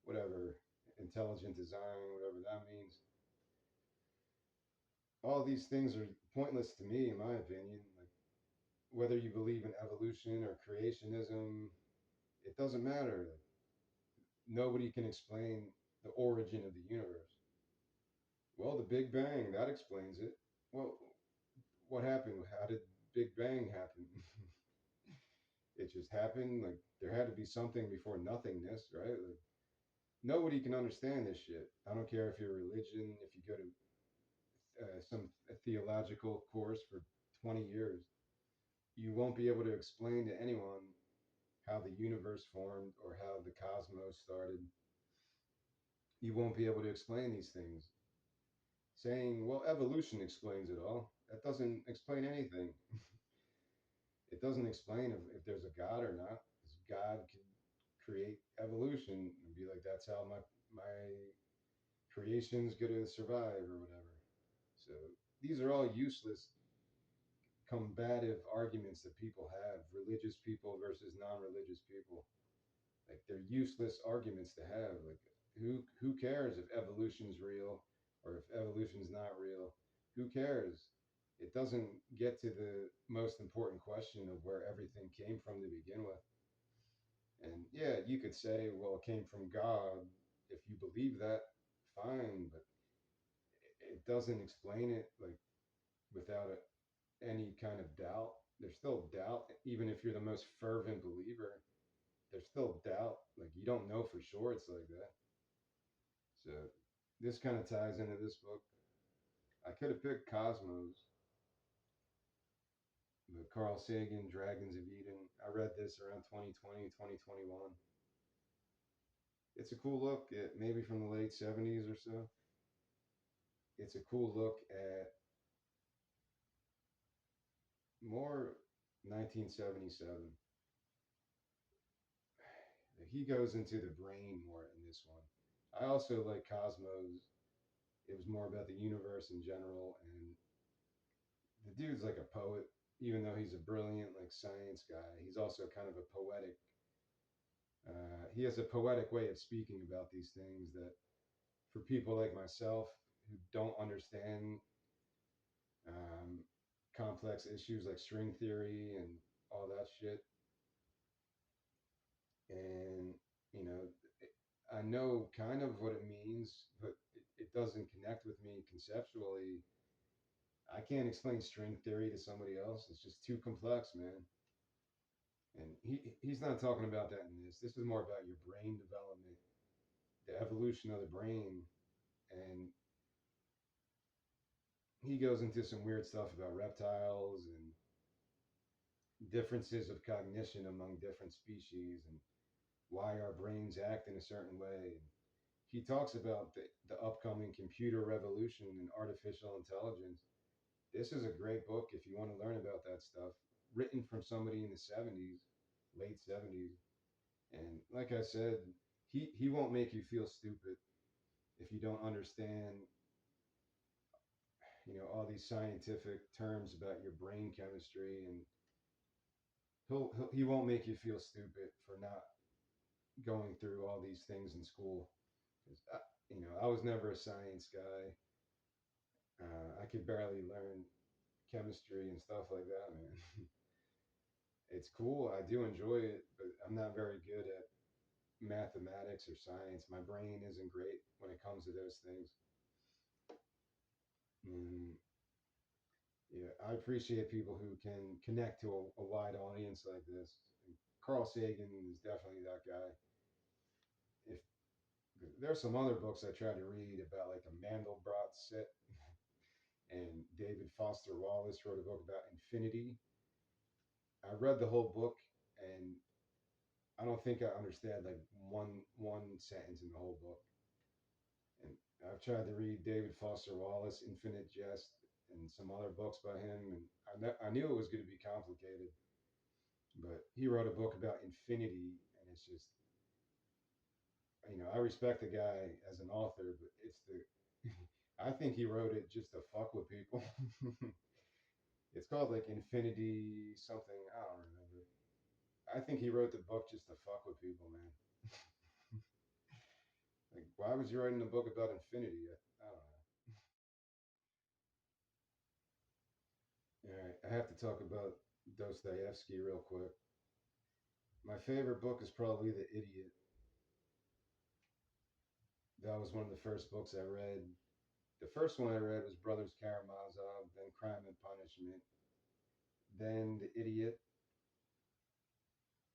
whatever, intelligent design, whatever that means. All these things are pointless to me, in my opinion. Like whether you believe in evolution or creationism, it doesn't matter. Like, nobody can explain the origin of the universe. Well, the Big Bang, that explains it. Well, what happened? How did Big Bang happen? It just happened. Like there had to be something before nothingness, right? Like Nobody can understand this shit. I don't care if you're religion, if you go to some theological course for 20 years, you won't be able to explain to anyone how the universe formed or how the cosmos started. You won't be able to explain these things. Saying, well, evolution explains it all. That doesn't explain anything. It doesn't explain if there's a God or not. Because God could create evolution and be like, that's how my creation's gonna survive or whatever. So these are all useless, combative arguments that people have, religious people versus non-religious people. Like they're useless arguments to have. Like who cares if evolution's real or if evolution's not real? Who cares? It doesn't get to the most important question of where everything came from to begin with. And yeah, you could say, well, it came from God. If you believe that, fine, but it doesn't explain it like without any kind of doubt. There's still doubt, even if you're the most fervent believer. There's still doubt. Like you don't know for sure it's like that. So this kind of ties into this book. I could have picked Cosmos, but Carl Sagan, Dragons of Eden. I read this around 2020, 2021. It's a cool look at maybe from the late 70s or so. It's a cool look at more 1977. He goes into the brain more in this one. I also like Cosmos. It was more about the universe in general, and the dude's like a poet, even though he's a brilliant like science guy. He's also kind of a poetic. He has a poetic way of speaking about these things that, for people like myself who don't understand um, complex issues like string theory and all that shit, and you know, I know kind of what it means, but it doesn't connect with me conceptually. I can't explain string theory to somebody else. It's just too complex, man. And he's not talking about that in this. This is more about your brain development, the evolution of the brain, and he goes into some weird stuff about reptiles and differences of cognition among different species and why our brains act in a certain way. And he talks about the upcoming computer revolution and artificial intelligence. This is a great book if you want to learn about that stuff, written from somebody in the 70s, late 70s. And like I said, he won't make you feel stupid if you don't understand, all these scientific terms about your brain chemistry, and he won't make you feel stupid for not going through all these things in school. 'Cause I was never a science guy. I could barely learn chemistry and stuff like that, man. It's cool. I do enjoy it, but I'm not very good at mathematics or science. My brain isn't great when it comes to those things. And yeah, I appreciate people who can connect to a wide audience like this. And Carl Sagan is definitely that guy. If there's some other books I tried to read about, like the Mandelbrot set, and David Foster Wallace wrote a book about infinity. I read the whole book, and I don't think I understand like one sentence in the whole book. And I've tried to read David Foster Wallace, Infinite Jest, and some other books by him, and I knew it was going to be complicated. But he wrote a book about infinity, and it's just, I respect the guy as an author, but it's the, I think he wrote it just to fuck with people. It's called like Infinity something. I don't remember. I think he wrote the book just to fuck with people, man. Like, why was he writing a book about infinity? I don't know. All right, I have to talk about Dostoevsky real quick. My favorite book is probably The Idiot. That was one of the first books I read. The first one I read was Brothers Karamazov, then Crime and Punishment, then The Idiot,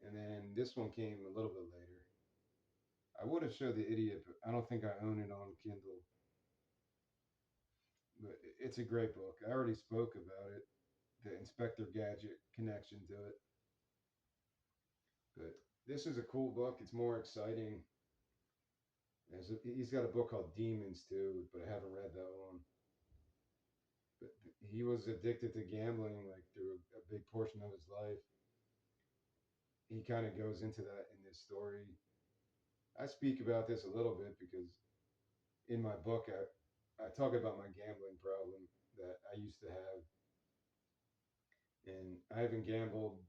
and then this one came a little bit later. I I would have showed the idiot, but I don't think I own it on Kindle. But it's a great book. I already spoke about it, the Inspector Gadget connection to it. But this is a cool book. It's more exciting. He's got a book called Demons too, but I haven't read that one. But he was addicted to gambling like through a big portion of his life. He kind of goes into that in this story. I speak about this a little bit because in my book I talk about my gambling problem that I used to have, and I haven't gambled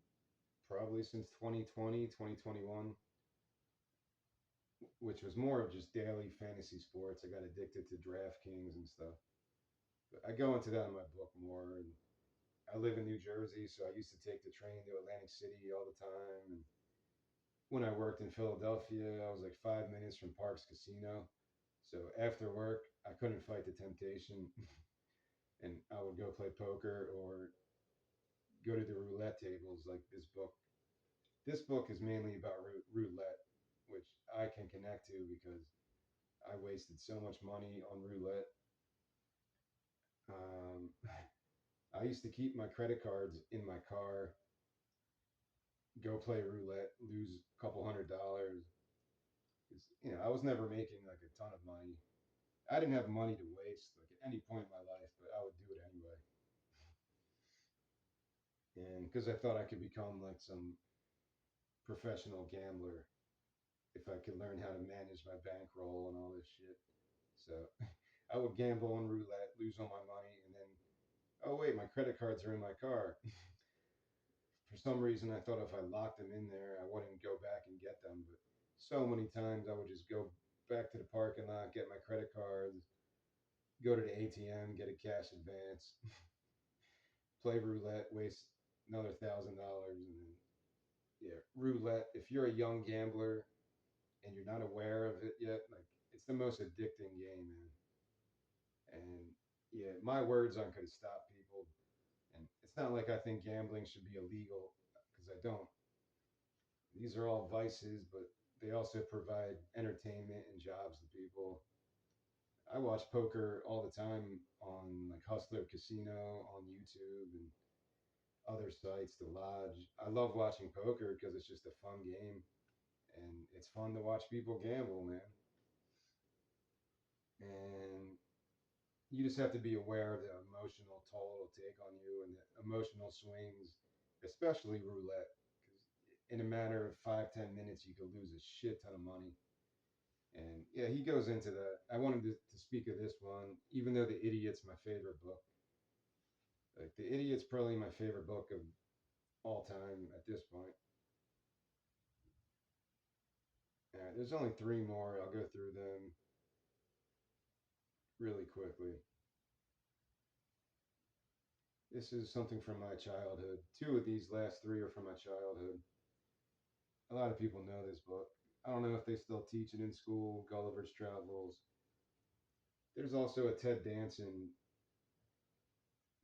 probably since 2020, 2021, which was more of just daily fantasy sports. I got addicted to DraftKings and stuff. But I go into that in my book more. And I live in New Jersey, so I used to take the train to Atlantic City all the time. And when I worked in Philadelphia, I was like 5 minutes from Parks Casino. So after work, I couldn't fight the temptation, and I would go play poker or go to the roulette tables like this book. This book is mainly about roulette, which I can connect to because I wasted so much money on roulette. Um, I used to keep my credit cards in my car, go play roulette, lose a couple $100. 'Cause, I was never making like a ton of money. I didn't have money to waste like at any point in my life, but I would do it anyway. And because I thought I could become like some professional gambler if I could learn how to manage my bankroll and all this shit. So I would gamble on roulette, lose all my money, and then, oh wait, my credit cards are in my car. For some reason, I thought if I locked them in there, I wouldn't go back and get them. But so many times, I would just go back to the parking lot, get my credit cards, go to the ATM, get a cash advance, play roulette, waste another $1,000, and then yeah, roulette. If you're a young gambler and you're not aware of it yet, like it's the most addicting game, man. And yeah, my words aren't going to stop people. And it's not like I think gambling should be illegal because I don't. These are all vices, but they also provide entertainment and jobs to people. I watch poker all the time on like Hustler Casino on YouTube and other sites, The Lodge. I love watching poker because it's just a fun game and it's fun to watch people gamble, man. And you just have to be aware of the emotional toll it'll take on you and the emotional swings, especially roulette. Because in a matter of 5, 10 minutes, you could lose a shit ton of money. And yeah, he goes into that. I wanted to speak of this one, even though The Idiot's my favorite book. Like The Idiot's probably my favorite book of all time at this point. There's only three more. I'll go through them really quickly. This is something from my childhood. Two of these last three are from my childhood. A lot of people know this book. I don't know if they still teach it in school, Gulliver's Travels. There's also a Ted Danson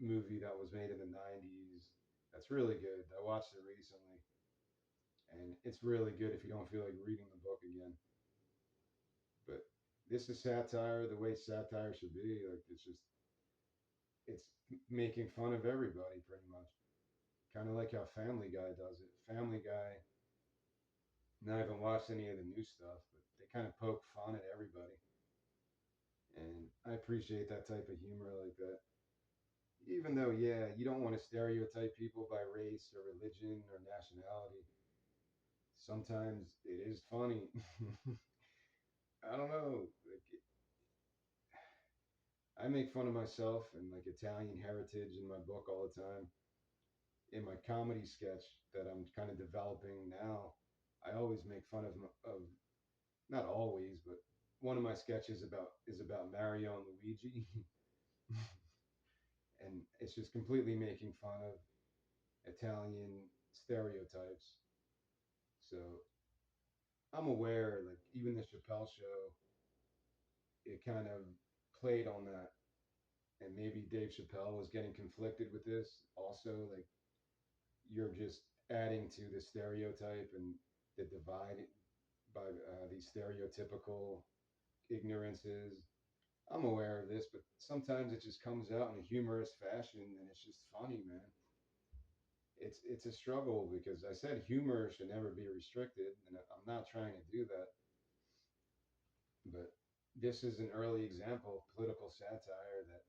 movie that was made in the 90s that's really good. I watched it recently, and it's really good if you don't feel like reading the book again. But this is satire the way satire should be. Like, it's making fun of everybody pretty much. Kind of like how Family Guy does it. Family Guy, now I haven't watched any of the new stuff, but they kind of poke fun at everybody. And I appreciate that type of humor like that. Even though, yeah, you don't want to stereotype people by race or religion or nationality. Sometimes it is funny. I don't know. Like, I make fun of myself and like Italian heritage in my book all the time. In my comedy sketch that I'm kind of developing now, I always make fun of not always, but one of my sketches about is about Mario and Luigi, and it's just completely making fun of Italian stereotypes. So I'm aware, like even the Chappelle show, it kind of played on that, and maybe Dave Chappelle was getting conflicted with this. Also, like you're just adding to the stereotype and the divide by these stereotypical ignorances. I'm aware of this, but sometimes it just comes out in a humorous fashion, and it's just funny, man. It's a struggle because I said humor should never be restricted, and I'm not trying to do that. But this is an early example of political satire that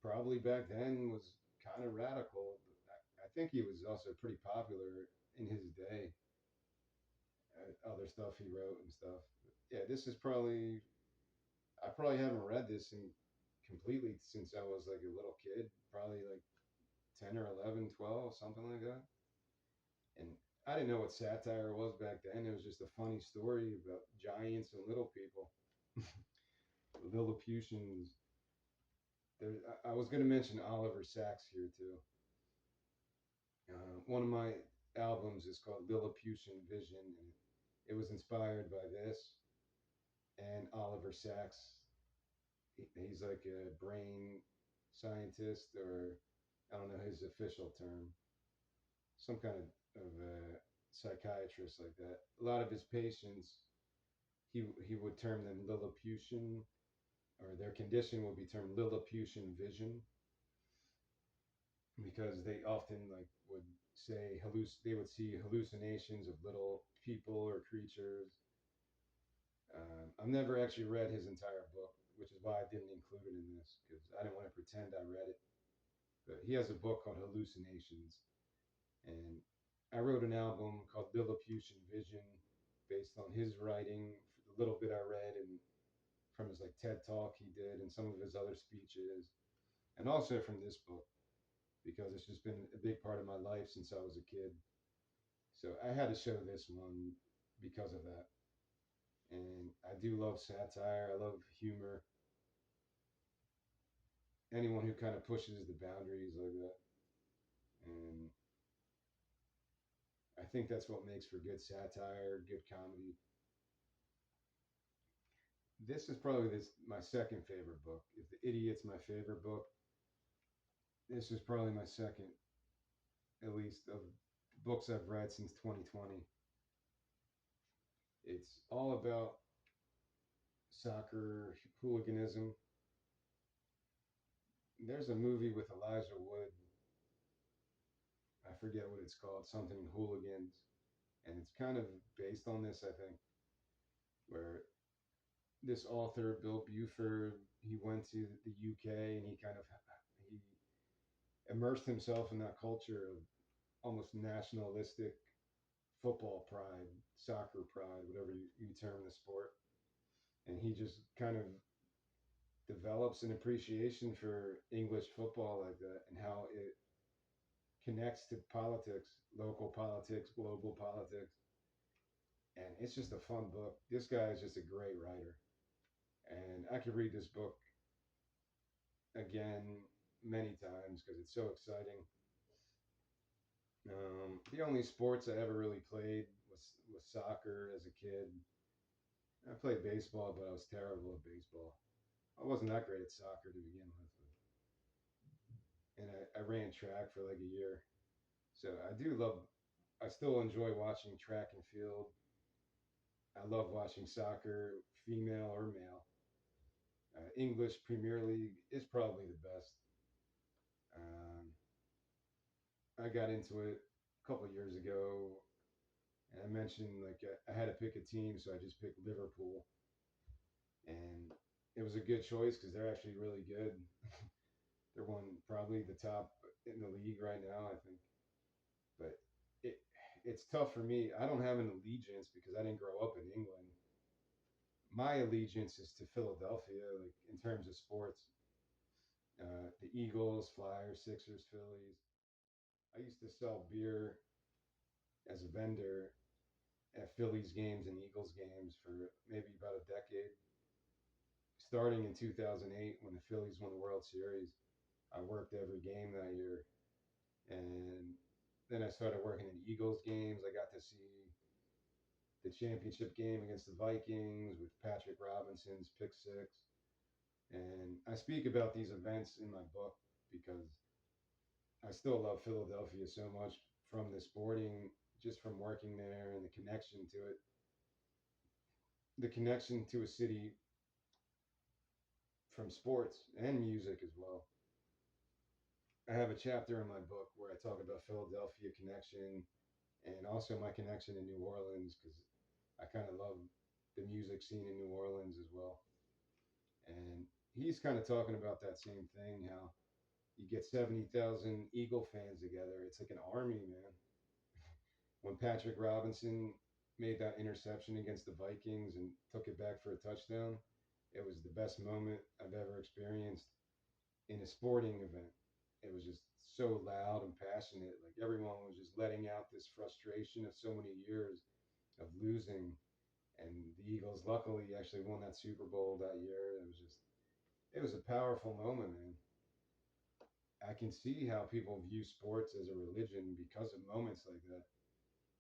probably back then was kind of radical. I think he was also pretty popular in his day. Other stuff he wrote and stuff. But yeah, this is probably I probably haven't read this in completely since I was like a little kid, probably like 10 or 11, 12, something like that. And I didn't know what satire was back then. It was just a funny story about giants and little people, Lilliputians. There, I was going to mention Oliver Sacks here too. One of my albums is called Lilliputian Vision, and it was inspired by this and Oliver Sacks. He's like a brain scientist, or I don't know his official term, some kind of a psychiatrist like that. A lot of his patients, he would term them Lilliputian, or their condition would be termed Lilliputian vision, because they often like would say they would see hallucinations of little people or creatures. I've never actually read his entire book, which is why I didn't include it in this because I didn't want to pretend I read it. But he has a book called Hallucinations, and I wrote an album called Lilliputian Vision based on his writing, the little bit I read, and from his like TED talk he did, and some of his other speeches, and also from this book because it's just been a big part of my life since I was a kid. So I had to show this one because of that. And I do love satire. I love humor. Anyone who kind of pushes the boundaries like that. And I think that's what makes for good satire, good comedy. This is probably my second favorite book. If The Idiot's my favorite book, this is probably my second, at least, of books I've read since 2020. It's all about soccer hooliganism. There's a movie with Elijah Wood. I forget what it's called, something hooligans, and it's kind of based on this, I think, where this author Bill Buford he went to the UK and he kind of he immersed himself in that culture of almost nationalistic football pride, soccer pride, whatever you term the sport, and he just kind of develops an appreciation for English football like that and how it connects to politics, local politics, global politics. And it's just a fun book. This guy is just a great writer. And I could read this book again many times because it's so exciting. The only sports I ever really played was soccer as a kid. I played baseball, but I was terrible at baseball. I wasn't that great at soccer to begin with, and I ran track for like a year. So I do love. I still enjoy watching track and field. I love watching soccer, female or male. English Premier League is probably the best. Um, I got into it a couple of years ago, and I mentioned like I had to pick a team, so I just picked Liverpool, and it was a good choice because they're actually really good. They're one probably the top in the league right now, I think. But it it's tough for me. I don't have an allegiance because I didn't grow up in England. My allegiance is to Philadelphia, like in terms of sports. The Eagles, Flyers, Sixers, Phillies. I used to sell beer as a vendor at Phillies games and Eagles games for maybe about a decade. Starting in 2008 when the Phillies won the World Series, I worked every game that year. And then I started working in Eagles games. I got to see the championship game against the Vikings with Patrick Robinson's pick six. And I speak about these events in my book because I still love Philadelphia so much from the sporting, just from working there and the connection to it. the connection to a city from sports and music as well. I have a chapter in my book where I talk about Philadelphia connection and also my connection in New Orleans because I kind of love the music scene in New Orleans as well. And he's kind of talking about that same thing, how you get 70,000 Eagle fans together. It's like an army, man. When Patrick Robinson made that interception against the Vikings and took it back for a touchdown, it was the best moment I've ever experienced in a sporting event. It was just so loud and passionate. Like everyone was just letting out this frustration of so many years of losing. And the Eagles luckily actually won that Super Bowl that year. It was a powerful moment, man. I can see how people view sports as a religion because of moments like that.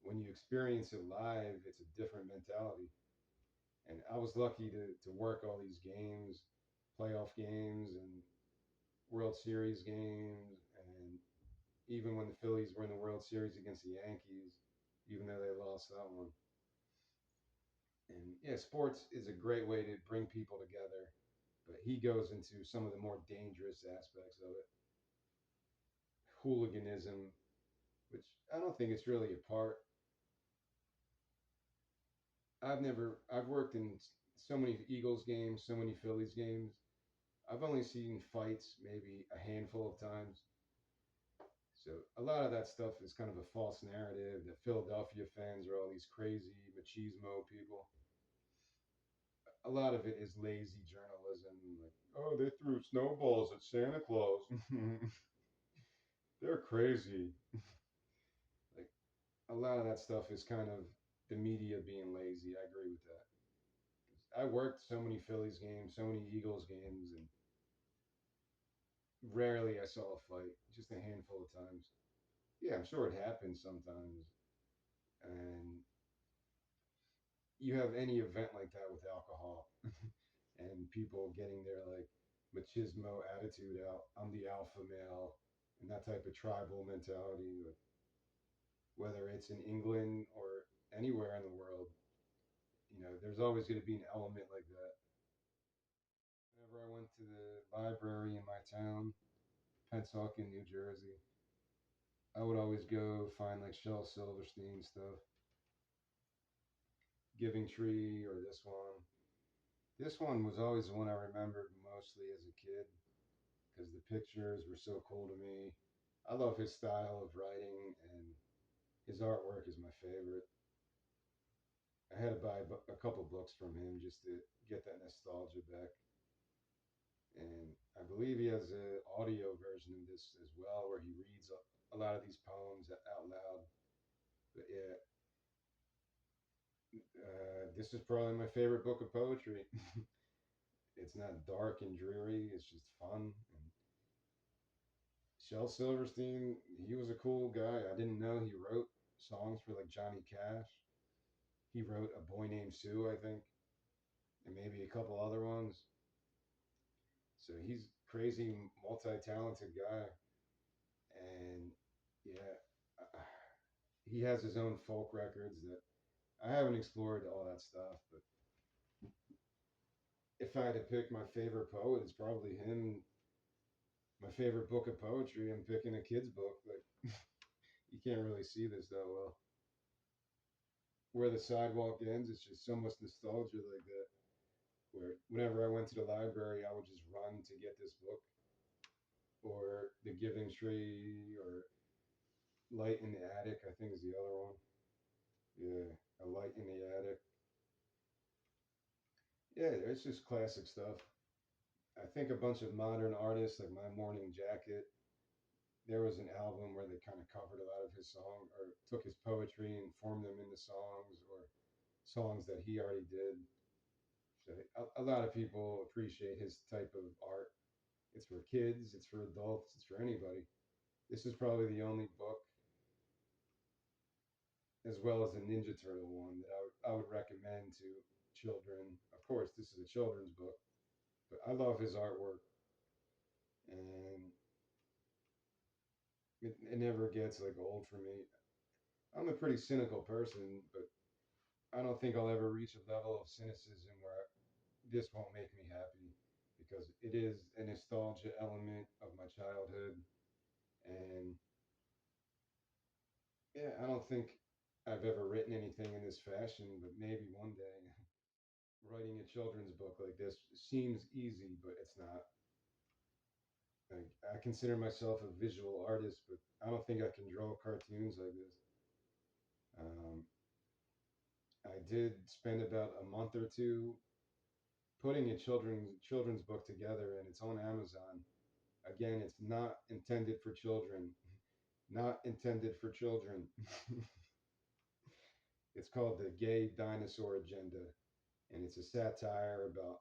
When you experience it live, it's a different mentality. And I was lucky to work all these games, playoff games, and World Series games, and even when the Phillies were in the World Series against the Yankees, even though they lost that one. And yeah, sports is a great way to bring people together, but he goes into some of the more dangerous aspects of it. Hooliganism, which I don't think it's really a part. I've worked in so many Eagles games, so many Phillies games. I've only seen fights maybe a handful of times. So a lot of that stuff is kind of a false narrative that Philadelphia fans are all these crazy machismo people. A lot of it is lazy journalism. Like, oh, they threw snowballs at Santa Claus. They're crazy. Like a lot of that stuff is kind of the media being lazy. I agree with that. I worked so many Phillies games, so many Eagles games, and rarely I saw a fight. Just a handful of times. Yeah, I'm sure it happens sometimes. And you have any event like that with alcohol and people getting their like machismo attitude out. I'm the alpha male and that type of tribal mentality. Like, whether it's in England or anywhere in the world, there's always going to be an element like that. Whenever I went to the library in my town, Pennsauken, New Jersey, I would always go find like Shel Silverstein stuff, Giving Tree, or this one. This one was always the one I remembered mostly as a kid because the pictures were so cool to me. I love his style of writing, and his artwork is my favorite. I had to buy a couple books from him just to get that nostalgia back. And I believe he has an audio version of this as well, where he reads a lot of these poems out loud. But yeah, this is probably my favorite book of poetry. It's not dark and dreary; it's just fun. And Shel Silverstein, he was a cool guy. I didn't know he wrote songs for like Johnny Cash. He wrote A Boy Named Sue, I think, and maybe a couple other ones. So he's crazy, multi-talented guy, and yeah, he has his own folk records that I haven't explored all that stuff. But if I had to pick my favorite poet, it's probably him. My favorite book of poetry, I'm picking a kid's book. Like you can't really see this that well. Where the sidewalk ends, it's just so much nostalgia like that. Where whenever I went to the library, I would just run to get this book, or The Giving Tree, or Light in the Attic, I think is the other one. Yeah, A Light in the Attic. Yeah, it's just classic stuff. I think a bunch of modern artists like My Morning Jacket, there was an album where they kind of covered a lot of his song or took his poetry and formed them into songs or songs that he already did. So a lot of people appreciate his type of art. It's for kids, it's for adults, it's for anybody. This is probably the only book, as well as the Ninja Turtle one, that I would recommend to children. Of course, this is a children's book, but I love his artwork, and it never gets like old for me. I'm a pretty cynical person, but I don't think I'll ever reach a level of cynicism where this won't make me happy because it is a nostalgia element of my childhood. And yeah, I don't think I've ever written anything in this fashion, but maybe one day. Writing a children's book like this seems easy, but it's not. Like, I consider myself a visual artist, but I don't think I can draw cartoons like this. Um, I did spend about a month or two putting a children's book together, and it's on Amazon. Again, it's not intended for children. Not intended for children. It's called The Gay Dinosaur Agenda, and it's a satire about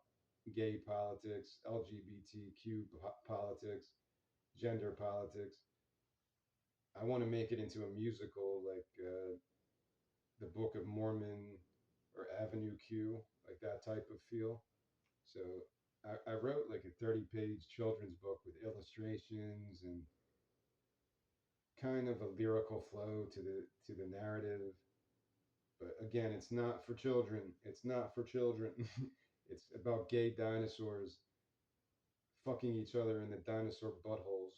gay politics, LGBTQ politics, gender politics. I want to make it into a musical like the Book of Mormon or Avenue Q, like that type of feel. So I wrote like a 30-page children's book with illustrations and kind of a lyrical flow to the narrative. But again, it's not for children. It's not for children. It's about gay dinosaurs fucking each other in the dinosaur buttholes.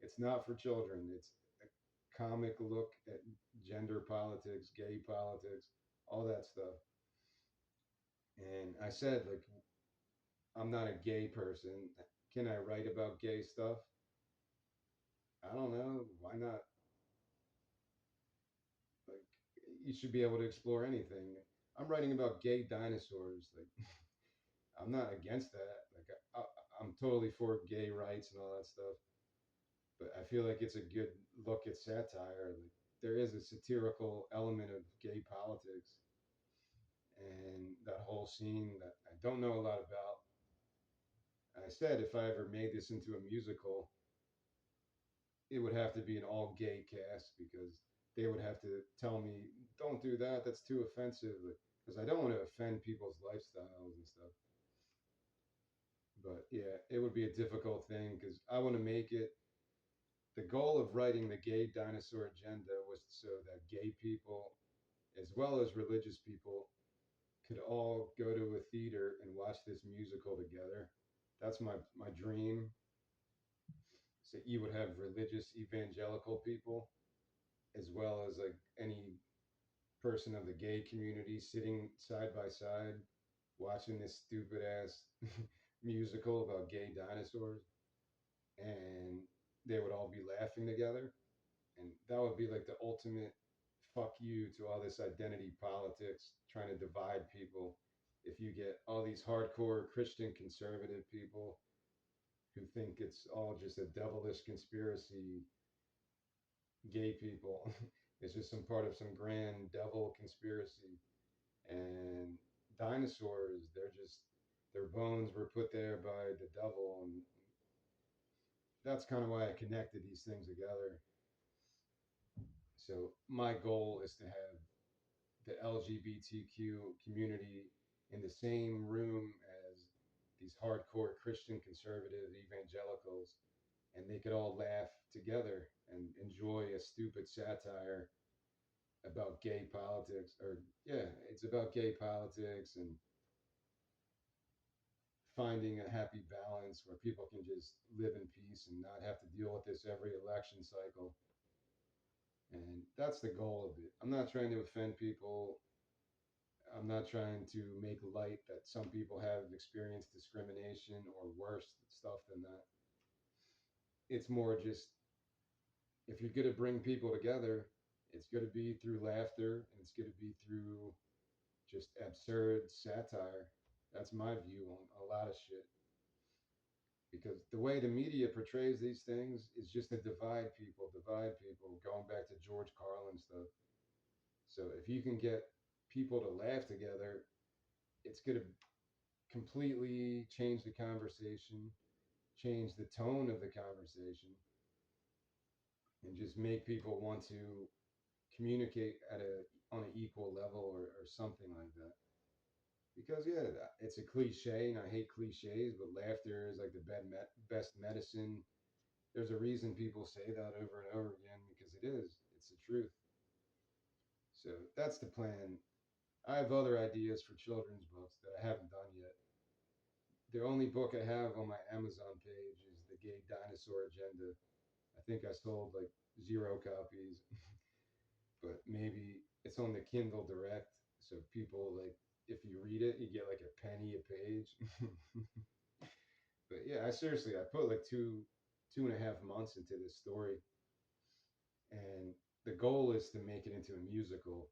It's not for children. It's a comic look at gender politics, gay politics, all that stuff. And I said, like, I'm not a gay person. Can I write about gay stuff? I don't know. Why not? Like, you should be able to explore anything. I'm writing about gay dinosaurs. Like, I'm not against that. Like, I'm totally for gay rights and all that stuff. But I feel like it's a good look at satire. Like, there is a satirical element of gay politics and that whole scene that I don't know a lot about. I said if I ever made this into a musical, it would have to be an all gay cast because they would have to tell me, don't do that, that's too offensive. Because I don't want to offend people's lifestyles and stuff. But yeah, it would be a difficult thing because I want to make it. The goal of writing the gay dinosaur agenda was so that gay people, as well as religious people, could all go to a theater and watch this musical together. That's my dream. So you would have religious evangelical people as well as like any person of the gay community sitting side by side watching this stupid ass musical about gay dinosaurs, and they would all be laughing together, and that would be like the ultimate fuck you to all this identity politics trying to divide people. If you get all these hardcore Christian conservative people who think it's all just a devilish conspiracy, gay people, it's just some part of some grand devil conspiracy. And dinosaurs, they're just, their bones were put there by the devil. And that's kind of why I connected these things together. So my goal is to have the LGBTQ community in the same room as these hardcore Christian conservative evangelicals, and they could all laugh together and enjoy a stupid satire about gay politics. Or yeah, it's about gay politics and finding a happy balance where people can just live in peace and not have to deal with this every election cycle. And that's the goal of it. I'm not trying to offend people. I'm not trying to make light that some people have experienced discrimination or worse stuff than that. It's more just if you're going to bring people together, it's going to be through laughter and it's going to be through just absurd satire. That's my view on a lot of shit. Because the way the media portrays these things is just to divide people, going back to George Carlin stuff. So if you can get people to laugh together, it's going to completely change the conversation, change the tone of the conversation, and just make people want to communicate at a on an equal level or something like that. Because yeah, it's a cliche, and I hate cliches, but laughter is like the best medicine. There's a reason people say that over and over again because it is. It's the truth. So that's the plan. I have other ideas for children's books that I haven't done yet. The only book I have on my Amazon page is The Gay Dinosaur Agenda. I think I sold like 0 copies, but maybe it's on the Kindle Direct. So people like, if you read it, you get like a penny a page. But yeah, I seriously, I put like 2.5 months into this story, and the goal is to make it into a musical.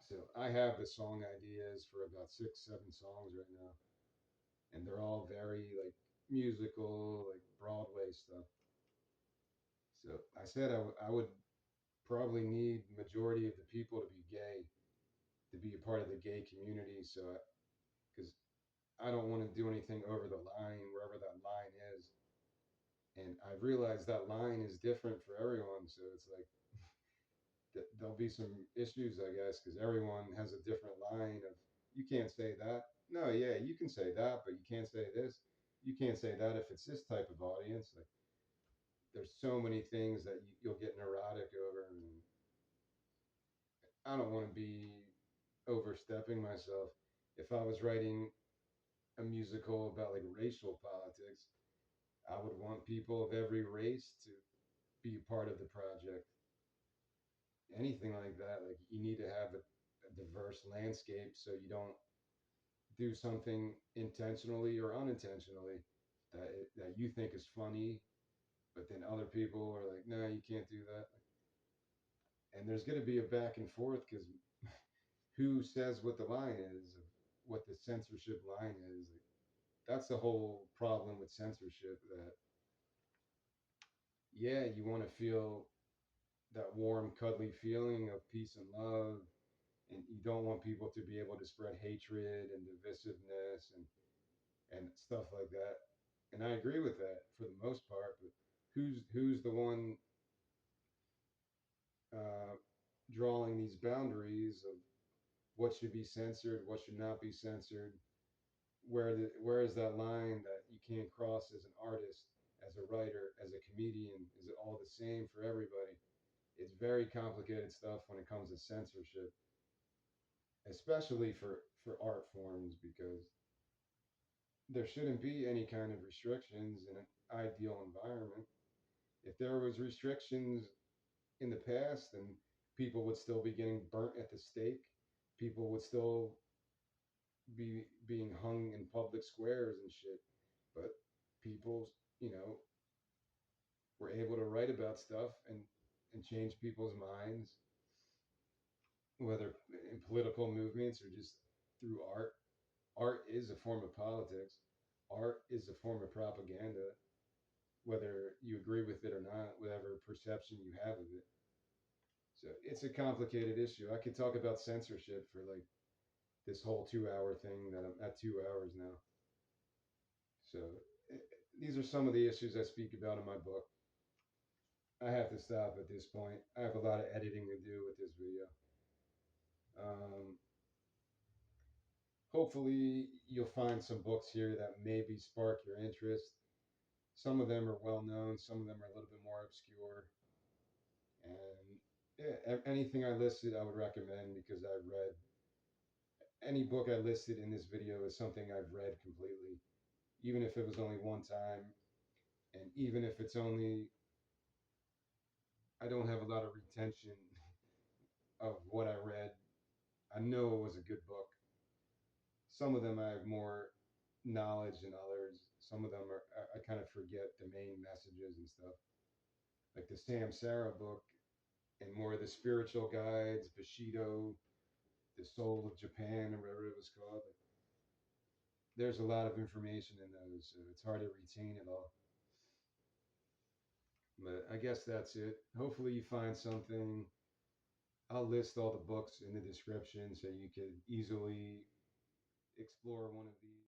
So I have the song ideas for about 6, 7 songs right now, and they're all very like musical, like Broadway stuff. So I said I would probably need majority of the people to be gay, to be a part of the gay community. So because I don't want to do anything over the line, wherever that line is. And I've realized that line is different for everyone. So it's like there'll be some issues, I guess, because everyone has a different line of you can't say that. No, yeah, you can say that, but you can't say this. You can't say that if it's this type of audience. Like there's so many things that you'll get neurotic over, and I don't want to be overstepping myself. If I was writing a musical about like racial politics, I would want people of every race to be a part of the project. Anything like that, like you need to have a diverse landscape so you don't do something intentionally or unintentionally that you think is funny, but then other people are like, no, you can't do that. And there's going to be a back and forth because who says what the line is, what the censorship line is. That's the whole problem with censorship. That yeah, you want to feel that warm, cuddly feeling of peace and love, and you don't want people to be able to spread hatred and divisiveness and stuff like that. And I agree with that for the most part. But who's the one uh, drawing these boundaries of what should be censored, what should not be censored? Where is that line that you can't cross as an artist, as a writer, as a comedian? Is it all the same for everybody? It's very complicated stuff when it comes to censorship, especially for art forms, because there shouldn't be any kind of restrictions in an ideal environment. If there was restrictions in the past, then people would still be getting burnt at the stake. People would still be being hung in public squares and shit. But people, you know, were able to write about stuff and change people's minds, whether in political movements or just through art. Art is a form of politics. Art is a form of propaganda, whether you agree with it or not, whatever perception you have of it. So it's a complicated issue. I could talk about censorship for like this whole 2 hour thing that I'm at 2 hours now. So eh, these are some of the issues I speak about in my book. I have to stop at this point. I have a lot of editing to do with this video. Um, Hopefully, you'll find some books here that maybe spark your interest. Some of them are well known, some of them are a little bit more obscure. And yeah, anything I listed, I would recommend because I've read any book I listed in this video is something I've read completely, even if it was only one time, and even if it's only, I don't have a lot of retention of what I read. I know it was a good book. Some of them I have more knowledge than others. Some of them I kind of forget the main messages and stuff. Like the Samsara book and more of the spiritual guides, Bushido, the Soul of Japan, or whatever it was called. Like, there's a lot of information in those, so it's hard to retain it all. But I guess that's it. Hopefully you find something. I'll list all the books in the description so you could easily explore one of these.